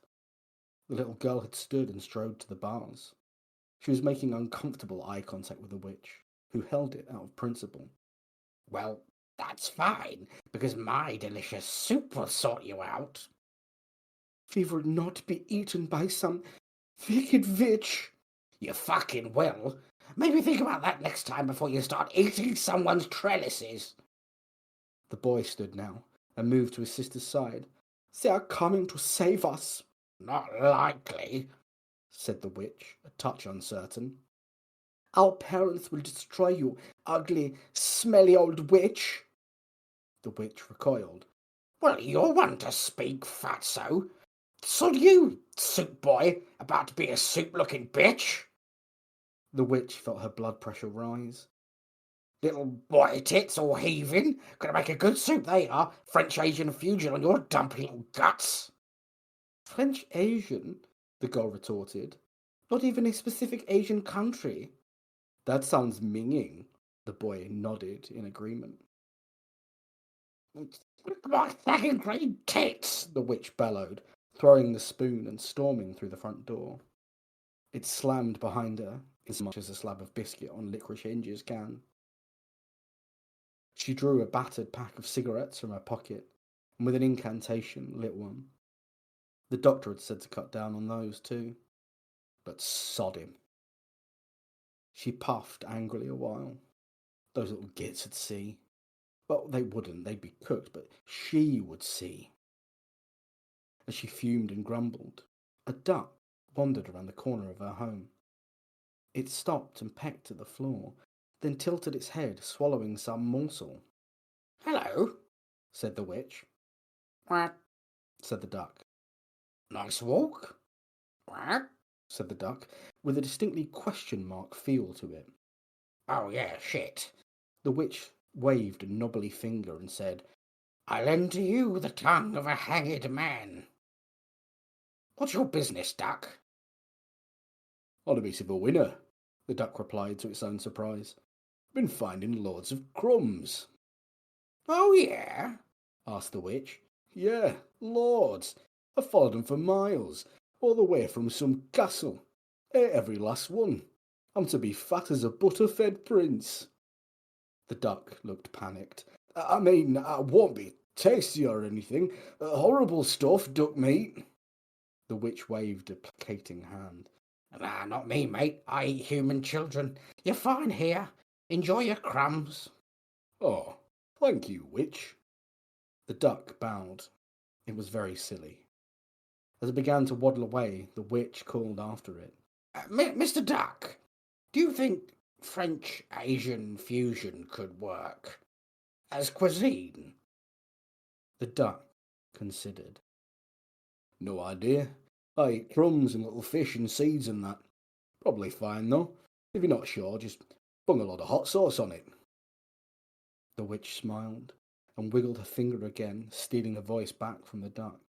The little girl had stood and strode to the bars. She was making uncomfortable eye contact with the witch, who held it out of principle. Well, that's fine, because my delicious soup will sort you out. We will not be eaten by some wicked witch. You fucking will. Maybe think about that next time before you start eating someone's trellises. The boy stood now and moved to his sister's side. They are coming to save us. Not likely, said the witch, a touch uncertain. Our parents will destroy you, ugly, smelly old witch. The witch recoiled. Well, you're one to speak, fatso. So you, soup boy, about to be a soup-looking bitch? The witch felt her blood pressure rise. Little white tits all heaving. Gonna make a good soup, they are. French-Asian fusion on your dumpy little guts. French-Asian? The girl retorted. Not even a specific Asian country. That sounds minging. The boy nodded in agreement. My second grade tits, The witch bellowed, throwing the spoon and storming through the front door. It slammed behind her as much as a slab of biscuit on Licorice Hinge's can. She drew a battered pack of cigarettes from her pocket and with an incantation lit one. The doctor had said to cut down on those too. But sod him. She puffed angrily a while. Those little gits would see. Well, they wouldn't, they'd be cooked, but she would see. As she fumed and grumbled, a duck wandered around the corner of her home. It stopped and pecked at the floor, then tilted its head, swallowing some morsel. Hello, said the witch. Quack. Said the duck. Nice walk. Quack. Said the duck, with a distinctly question mark feel to it. Oh yeah, shit. The witch waved a knobbly finger and said, I lend to you the tongue of a hanged man. What's your business, duck? On a bit of a winner, the duck replied to its own surprise. Been finding loads of crumbs. Oh yeah? Asked the witch. Yeah, loads. I followed them for miles, all the way from some castle. Ate every last one. I'm to be fat as a butter-fed prince. The duck looked panicked. I mean, I won't be tasty or anything. Horrible stuff, duck meat. The witch waved a placating hand. Nah, not me, mate. I eat human children. You're fine here. Enjoy your crumbs. Oh, thank you, witch. The duck bowed. It was very silly. As it began to waddle away, the witch called after it. Mr. Duck, do you think French-Asian fusion could work as cuisine? The duck considered. No idea. I eat crumbs and little fish and seeds and that. Probably fine, though. If you're not sure, just bung a lot of hot sauce on it. The witch smiled and wiggled her finger again, stealing a voice back from the duck.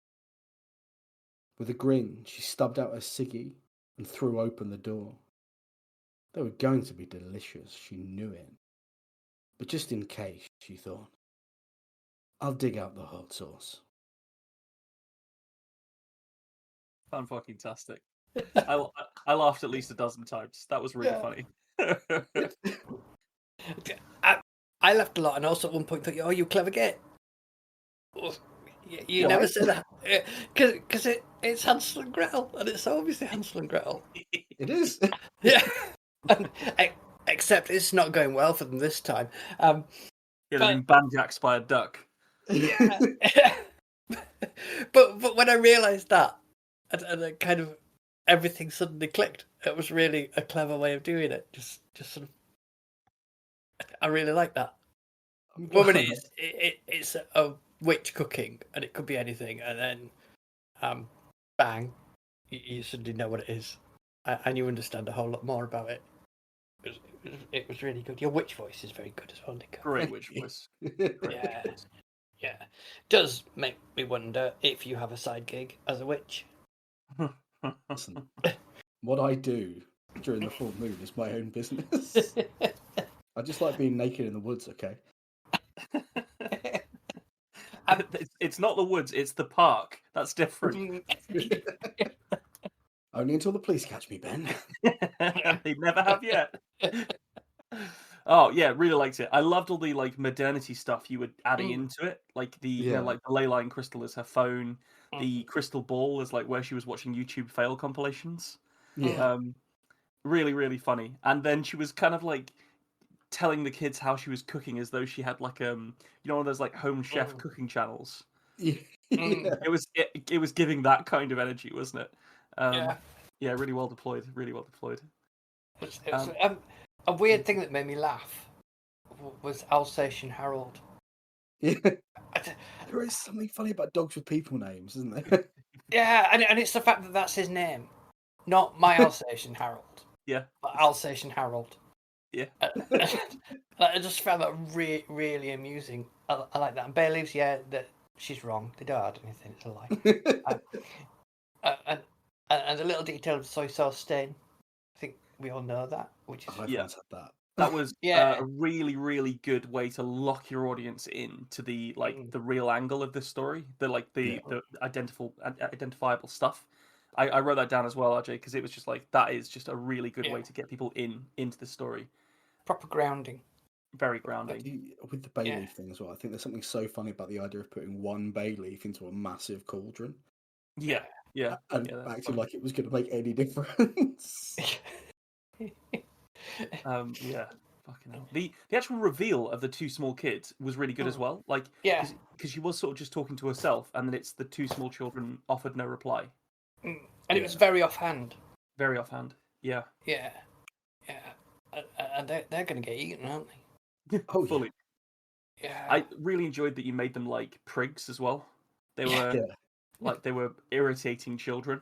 With a grin, she stubbed out her ciggy and threw open the door. They were going to be delicious, she knew it. But just in case, she thought, I'll dig out the hot sauce. Fan-fucking-tastic. I laughed at least a dozen times. That was really funny. I laughed a lot, and also at one point thought, "Oh, you clever git." You never said that because it's Hansel and Gretel, and it's obviously Hansel and Gretel. It is. Yeah, and, except it's not going well for them this time. Yeah, they've been banjaxed by a duck. Yeah, but when I realised that, and it kind of everything suddenly clicked. It was really a clever way of doing it. Just sort of, I really like that. Woman, it's a witch cooking, and it could be anything, and then, bang, you suddenly know what it is, and you understand a whole lot more about it. It was really good. Your witch voice is very good as well, Nico. Great witch voice. Yeah. Does make me wonder if you have a side gig as a witch. Listen, what I do during the full moon is my own business. I just like being naked in the woods, okay? It's not the woods, it's the park. That's different. Only until the police catch me, Ben. They never have yet. Oh yeah, really liked it. I loved all the like modernity stuff you were adding into it, like the like the ley line crystal as her phone, the crystal ball is like where she was watching YouTube fail compilations. Yeah. Really, really funny. And then she was kind of like telling the kids how she was cooking as though she had like one of those like home chef cooking channels. Yeah. It was giving that kind of energy, wasn't it? Yeah, really well deployed. Really well deployed. It was, a weird thing that made me laugh was Alsatian Harold. Yeah. There is something funny about dogs with people names, isn't there? Yeah, and it's the fact that that's his name, not my Alsatian Harold. Yeah. Alsatian Harold. Yeah. I just found that really amusing. I like that. And Bay Leaves, that she's wrong. They don't add anything. It's a lie. And a little detail of soy sauce stain. I think we all know that, which is Everyone's had that. That was Yeah. a really good way to lock your audience in to the the real angle of this story, the identifiable stuff. I wrote that down as well, RJ, because it was just like that is just a really good way to get people into the story. proper grounding. Very grounding. With the bay leaf thing as well, I think there's something so funny about the idea of putting one bay leaf into a massive cauldron. Yeah. And that's acting fun. like it was going to make any difference. Yeah. Fucking hell. The actual reveal of the two small kids was really good as well. Like, Yeah. because she was sort of just talking to herself, and then it's the two small children offered no reply. And it was very offhand. Very offhand. Yeah. Yeah. And they're going to get eaten, aren't they? Oh, fully. Yeah. I really enjoyed that you made them like prigs as well. They were like they were irritating children,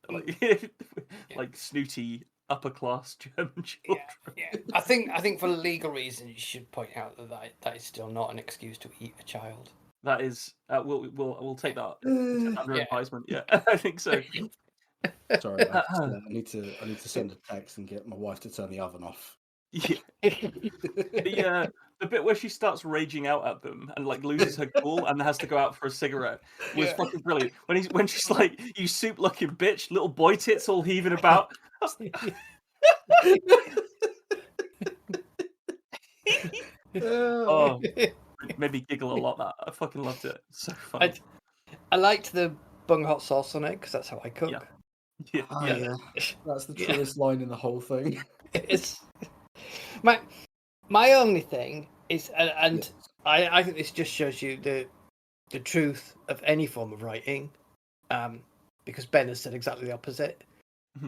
like snooty upper class German children. Yeah. I think for legal reasons, you should point out that is still not an excuse to eat a child. That is, we'll take that under advisement. Yeah, I think so. Sorry, I need to send a text and get my wife to turn the oven off. Yeah. The bit where she starts raging out at them and like loses her cool and has to go out for a cigarette was fucking brilliant. When she's like, "You soup looking bitch," little boy tits all heaving about. Oh, made me giggle a lot. That I fucking loved it. So funny. I liked the bung hot sauce on it because that's how I cook. Yeah. That's the truest line in the whole thing. It's my only thing is, and I think this just shows you the truth of any form of writing, because Ben has said exactly the opposite.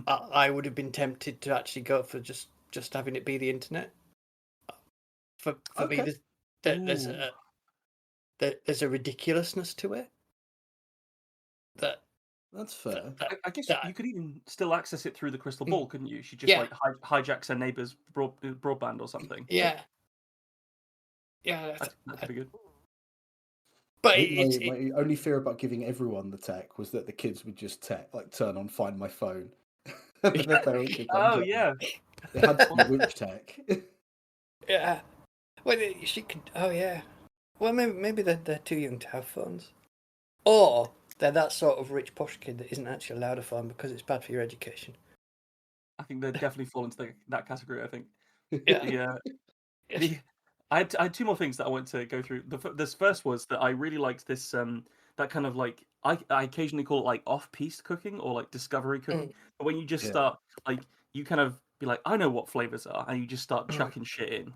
I would have been tempted to actually go for just having it be the internet. For me, there's a ridiculousnousness to it. That's fair. I guess you could even still access it through the crystal ball, couldn't you? She just like hijacks her neighbour's broadband or something. Yeah, that could be good. But my only fear about giving everyone the tech was that the kids would just turn on Find My Phone. Oh yeah, it had to be witch tech. Yeah, well, she could. Oh yeah, well maybe they're too young to have phones, or they're that sort of rich posh kid that isn't actually allowed a phone because it's bad for your education. I think they definitely fall into that category. I think. Yeah. I had two more things that I want to go through. This first was that I really liked this that kind of like I occasionally call it like off-piste cooking or like discovery cooking. But when you just start like you kind of be like, I know what flavors are, and you just start chucking shit in.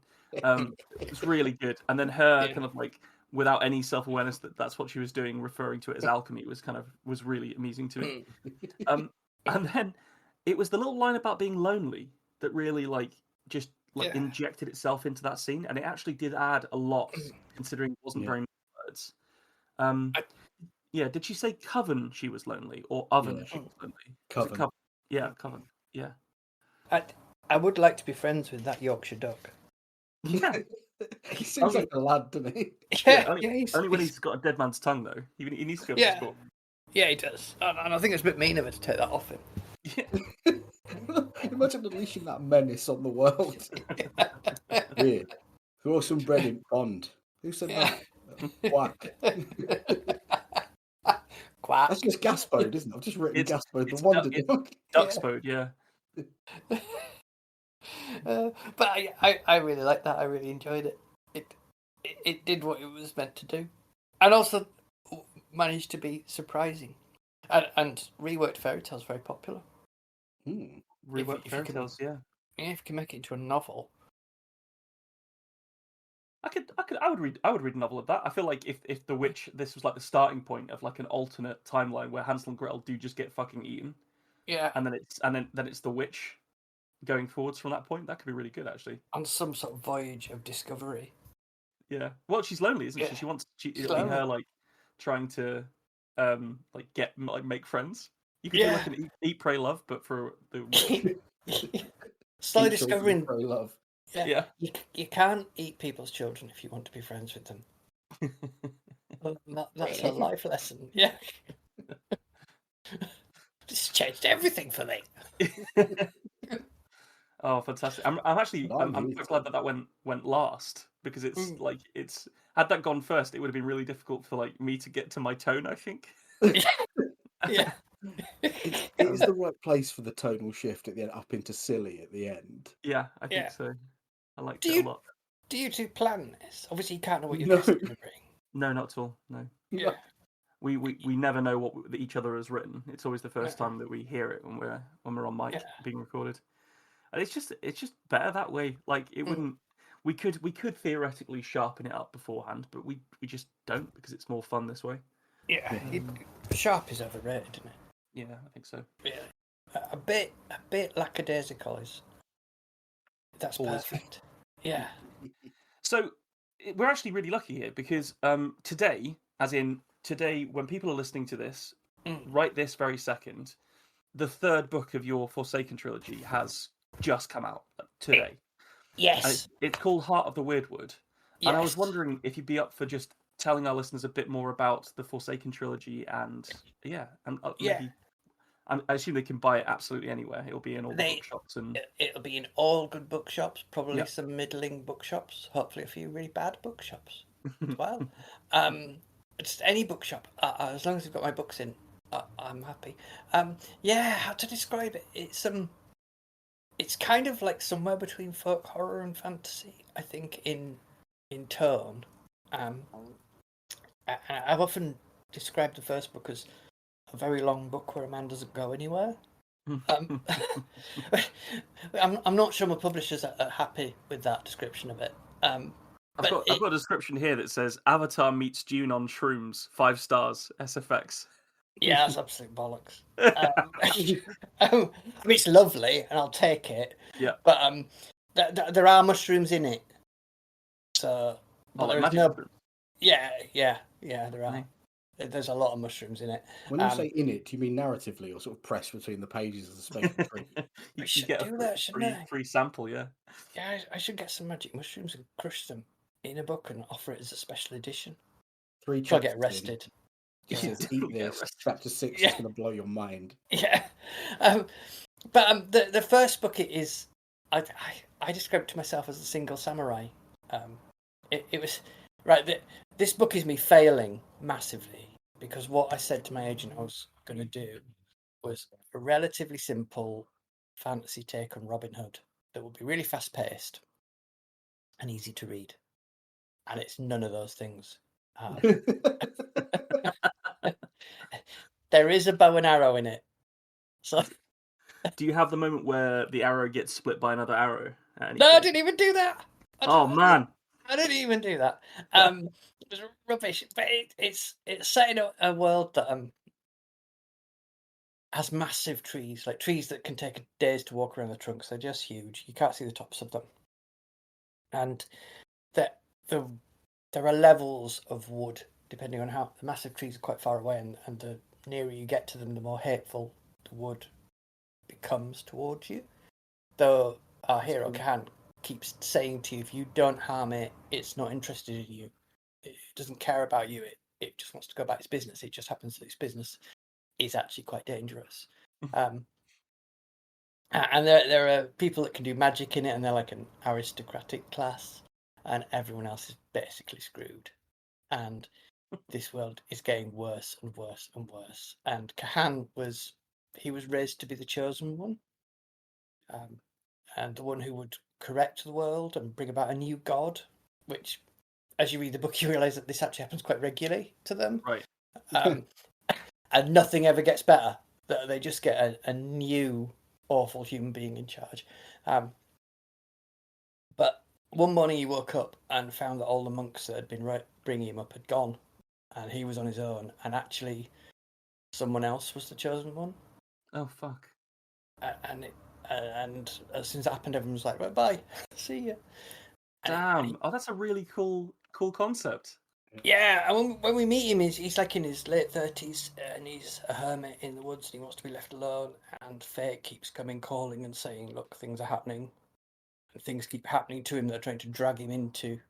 It's really good. And then her kind of like without any self-awareness that's what she was doing, referring to it as alchemy was really amusing to me. And then it was the little line about being lonely that really like just injected itself into that scene, and it actually did add a lot considering it wasn't very many words. Did she say coven she was lonely or oven she was lonely? Coven. Coven. Yeah. I would like to be friends with that Yorkshire duck. Yeah. He seems like a lad, doesn't he? Only when he's got a dead man's tongue though. He needs to go to school. Yeah, he does. And I think it's a bit mean of her to take that off him. Yeah. Imagine unleashing that menace on the world. Here, throw some bread in pond. Who said that? Quack. Quack. That's just Gaspode, isn't it? I've just written Gaspode, the it's Wonder Dog. Duxpode, yeah. But I really liked that. I really enjoyed it. It did what it was meant to do, and also managed to be surprising. And reworked fairy tales very popular. Reworked fairy tales, yeah. Yeah, if you can make it into a novel. I would read a novel of that. I feel like if the witch, this was like the starting point of like an alternate timeline where Hansel and Gretel do just get fucking eaten. Yeah. And then it's the witch going forwards from that point. That could be really good actually. On some sort of voyage of discovery. Yeah. Well, she's lonely, isn't she? It'll be her like trying to make friends. You could do like an eat, pray, love, but for the witch. Slowly Eat children, discovering, pray love. Yeah. you can't eat people's children if you want to be friends with them. Well, that's a Really? life lesson. Yeah. This changed everything for me. Oh, fantastic! I'm But I I'm used quite glad that went last because it's Mm. like it's had that gone first, it would have been really difficult for like me to get to my tone. I think. Yeah. it is the right place for the tonal shift at the end, up into silly at the end. Yeah, I think Yeah. so. I liked Do it a you lot. do you two plan this? Obviously, you can't know what your No. guests are going to bring. No, not at all. No, Yeah. we never know what each other has written. It's always the first Yeah. time that we hear it when we're on mic Yeah. being recorded, and it's just better that way. Like it wouldn't. We could theoretically sharpen it up beforehand, but we just don't because it's more fun this way. Yeah. Sharp is overrated, isn't it? Yeah, I think so. Yeah. A bit lackadaisical is. That's Always. perfect. Yeah. So we're actually really lucky here because today, as in today, when people are listening to this, right this very second, the third book of your Forsaken trilogy has just come out today. Yes. And it's called Heart of the Weirdwood. Yes. And I was wondering if you'd be up for just telling our listeners a bit more about the Forsaken trilogy and maybe I assume they can buy it absolutely anywhere. It'll be in all the bookshops and It'll be in all good bookshops, probably Yeah. some middling bookshops, hopefully a few really bad bookshops as well. Just any bookshop, as long as you've got my books in, I'm happy. How to describe it? It's kind of like somewhere between folk horror and fantasy, I think, in tone. I've often described the first book as a very long book where a man doesn't go anywhere. I'm not sure my publishers are happy with that description of it. I've got a description here that says Avatar meets Dune on shrooms, 5 stars, SFX. Yeah, that's absolute bollocks. I mean, it's lovely, and I'll take it. Yeah. But there are mushrooms in it. So, but like there's magic no. mushrooms. Yeah, there are. Right. There's a lot of mushrooms in it. When you say in it, do you mean narratively or sort of pressed between the pages of the spatial tree? you should get do a that, shouldn't I? free sample, yeah. Yeah, I should get some magic mushrooms and crush them in a book and offer it as a special edition. 3 I'll chapters get arrested. in, it says, eat this. Chapter 6 is going to blow your mind. Yeah, but the first book is I described to myself as a single samurai. It was right. This book is me failing massively because what I said to my agent I was going to do was a relatively simple fantasy take on Robin Hood that would be really fast paced and easy to read, and it's none of those things. There is a bow and arrow in it, so. Do you have the moment where the arrow gets split by another arrow? No, I didn't even do that. Man. I didn't even do that. It was rubbish. But it's set in a world that has massive trees, like trees that can take days to walk around the trunks. They're just huge. You can't see the tops of them. And there are levels of wood depending on how the massive trees are quite far away, and the nearer you get to them, the more hateful the wood becomes towards you. Though our hero Khan keeps saying to you, if you don't harm it, it's not interested in you. It doesn't care about you. It just wants to go about its business. It just happens that its business is actually quite dangerous. And there are people that can do magic in it, and they're like an aristocratic class, and everyone else is basically screwed. And this world is getting worse and worse and worse. And Kahan was raised to be the chosen one, and the one who would correct the world and bring about a new god, which, as you read the book, you realise that this actually happens quite regularly to them. Right. And nothing ever gets better. They just get a new awful human being in charge. But one morning he woke up and found that all the monks that had been bringing him up had gone, and he was on his own, and actually someone else was the chosen one. Oh, fuck. And as soon as that happened, everyone was like, right, bye, see ya. Damn. Oh, that's a really cool concept. Yeah, and when we meet him, he's like in his late 30s, and he's a hermit in the woods, and he wants to be left alone. And fate keeps calling, and saying, "Look, things are happening," and things keep happening to him. They're trying to drag him into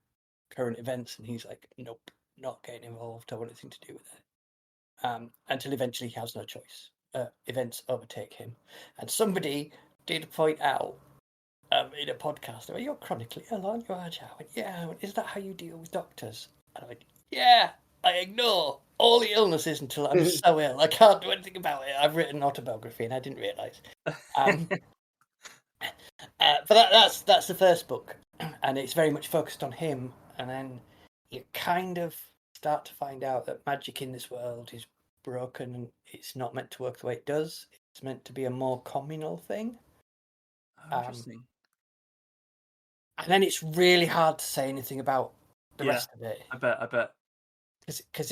current events, and he's like, "Nope, not getting involved. Don't want anything to do with it." Until eventually he has no choice. Events overtake him, and somebody did point out in a podcast, they went, "You're chronically ill, aren't you, RJ?" I went, "Yeah." I went, "Is that how you deal with doctors?" And I went, "Yeah, I ignore all the illnesses until I'm so ill I can't do anything about it. I've written an autobiography and I didn't realise." But that's the first book, and it's very much focused on him. And then you kind of start to find out that magic in this world is broken and it's not meant to work the way it does. It's meant to be a more communal thing. Interesting. And then it's really hard to say anything about the rest of it. I bet. Because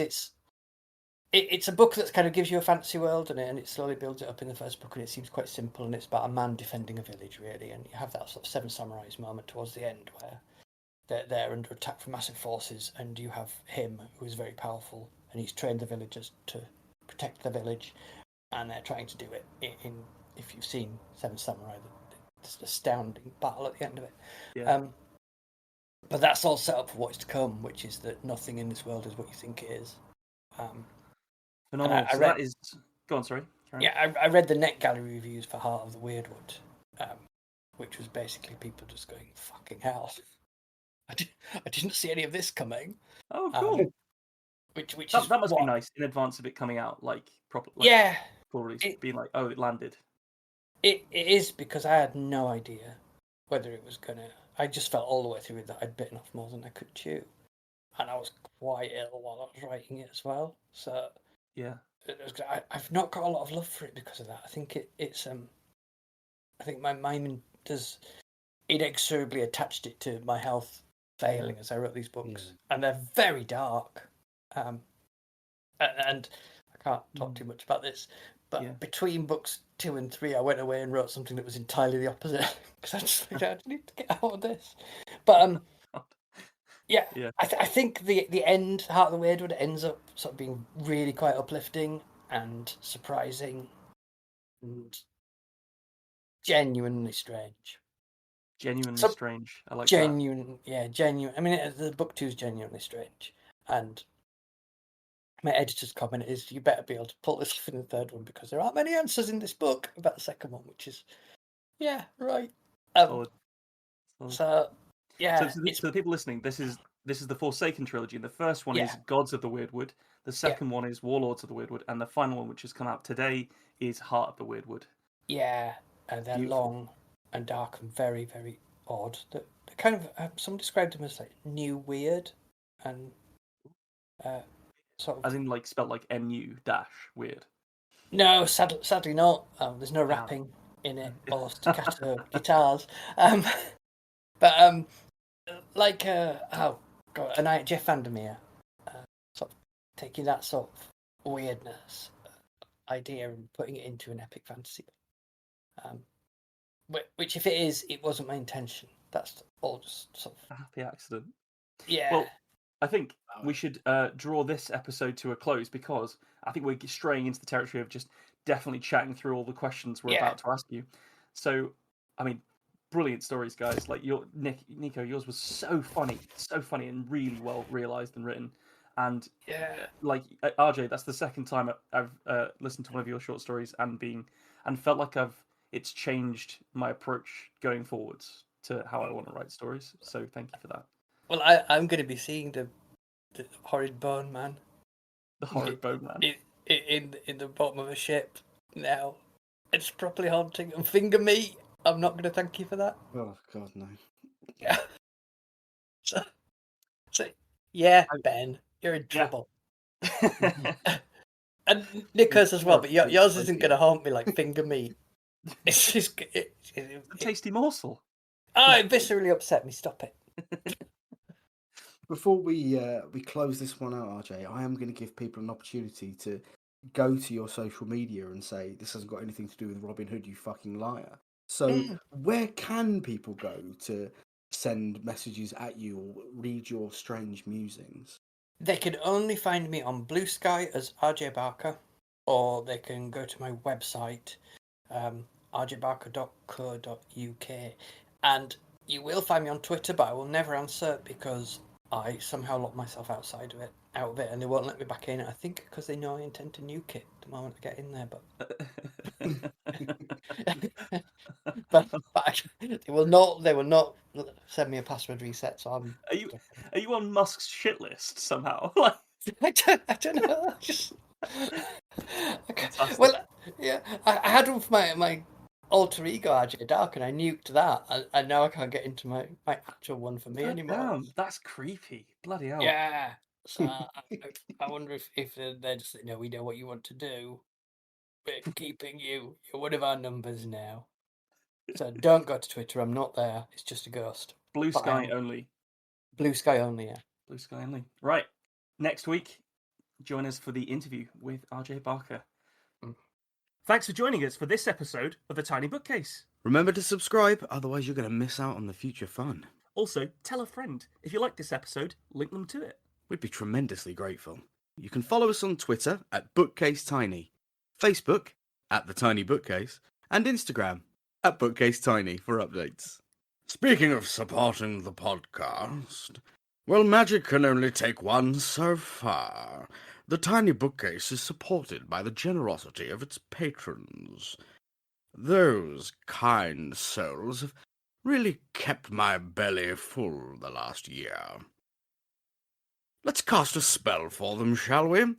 it's a book that kind of gives you a fantasy world, and it slowly builds it up in the first book, and it seems quite simple, and it's about a man defending a village, really. And you have that sort of Seven Samurais moment towards the end where they're under attack from massive forces, and you have him, who is very powerful, and he's trained the villagers to protect the village, and they're trying to do it in if you've seen Seven Samurai, this astounding battle at the end of it. Yeah. But that's all set up for what's to come, which is that nothing in this world is what you think it is. Phenomenal. I So read, that is. Go on, sorry. yeah, I read the Net Gallery reviews for Heart of the Weirdwood, which was basically people just going, "Fucking hell, I didn't see any of this coming." Oh, cool. Which that must be nice in advance of it coming out, like proper. Like, yeah, full release, being like, "Oh, it landed." It is, because I had no idea whether it was gonna. I just felt all the way through it that I'd bitten off more than I could chew, and I was quite ill while I was writing it as well. So yeah, I've not got a lot of love for it because of that. I think it's I think my mind does inexorably attached it to my health failing as I wrote these books, and they're very dark. And I can't talk too much about this, but between books 2 and 3, I went away and wrote something that was entirely the opposite because I just figured I need to get out of this. But yeah. I think the end, Heart of the Weirdwood, ends up sort of being really quite uplifting and surprising and genuinely strange. Genuinely strange. I like genuine. I mean, the book 2 is genuinely strange, and my editor's comment is, "You better be able to pull this off in the third one because there aren't many answers in this book about the second one," which is, yeah, right. Solid. So, yeah. So to the people listening, this is the Forsaken trilogy. The first one is Gods of the Weirdwood. The second one is Warlords of the Weirdwood, and the final one, which has come out today, is Heart of the Weirdwood. Yeah, and they're long and dark and very, very odd. They kind of some described them as like new weird, and sort of, as in like spelled like NU - weird. No, sadly not. There's no rapping in it or staccato guitars. But like a night Jeff Vandermeer, sort of taking that sort of weirdness idea and putting it into an epic fantasy. Which, if it is, it wasn't my intention. That's all just sort of a happy accident. Yeah. Well, I think we should draw this episode to a close because I think we're straying into the territory of just definitely chatting through all the questions we're about to ask you. So, I mean, brilliant stories, guys. Like Nico, yours was so funny and really well realised and written. And like RJ, that's the second time I've listened to one of your short stories and felt like it's changed my approach going forwards to how I want to write stories. So thank you for that. Well, I'm going to be seeing the horrid bone man. The horrid bone man in the bottom of a ship now. It's properly haunting. And finger meat. I'm not going to thank you for that. Oh God, no. Yeah. So yeah, Ben, you're in trouble. And Nicholas as well, but yours isn't going to haunt me like finger meat. It's just a tasty morsel. Oh, it viscerally upset me. Stop it. Before we close this one out, RJ, I am going to give people an opportunity to go to your social media and say, "This hasn't got anything to do with Robin Hood, you fucking liar." So where can people go to send messages at you or read your strange musings? They can only find me on Blue Sky as RJ Barker, or they can go to my website, rjbarker.co.uk, and you will find me on Twitter, but I will never answer because I somehow locked myself out of it, and they won't let me back in. I think because they know I intend to nuke it the moment I get in there, but they will not send me a password reset. So I'm. Are you on Musk's shit list somehow? I don't know. Just Fantastic. well, yeah. I had one for my alter ego RJ Dark, and I nuked that, and now I can't get into my actual one for me anymore. Damn, that's creepy. Bloody hell. Yeah. So I wonder if they're just we know what you want to do. We're keeping you. You're one of our numbers now. So don't go to Twitter. I'm not there. It's just a ghost. Blue Sky only. Blue Sky only, yeah. Blue Sky only. Right. Next week, join us for the interview with RJ Barker. Thanks for joining us for this episode of The Tiny Bookcase. Remember to subscribe, otherwise you're going to miss out on the future fun. Also, tell a friend. If you like this episode, link them to it. We'd be tremendously grateful. You can follow us on Twitter at BookcaseTiny, Facebook at The Tiny Bookcase, and Instagram at BookcaseTiny for updates. Speaking of supporting the podcast, well, magic can only take one so far. The Tiny Bookcase is supported by the generosity of its patrons. Those kind souls have really kept my belly full the last year. Let's cast a spell for them, shall we?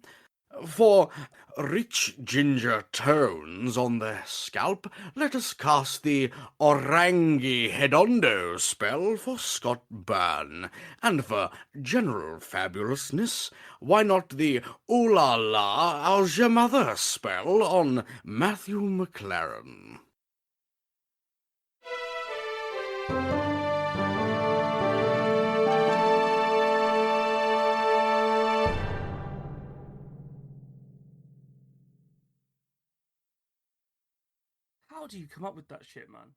For rich ginger tones on their scalp, let us cast the Orangi Hedondo spell for Scott Byrne. And for general fabulousness, why not the Ooh La La How's Your Mother spell on Matthew McLaren? How do you come up with that shit, man?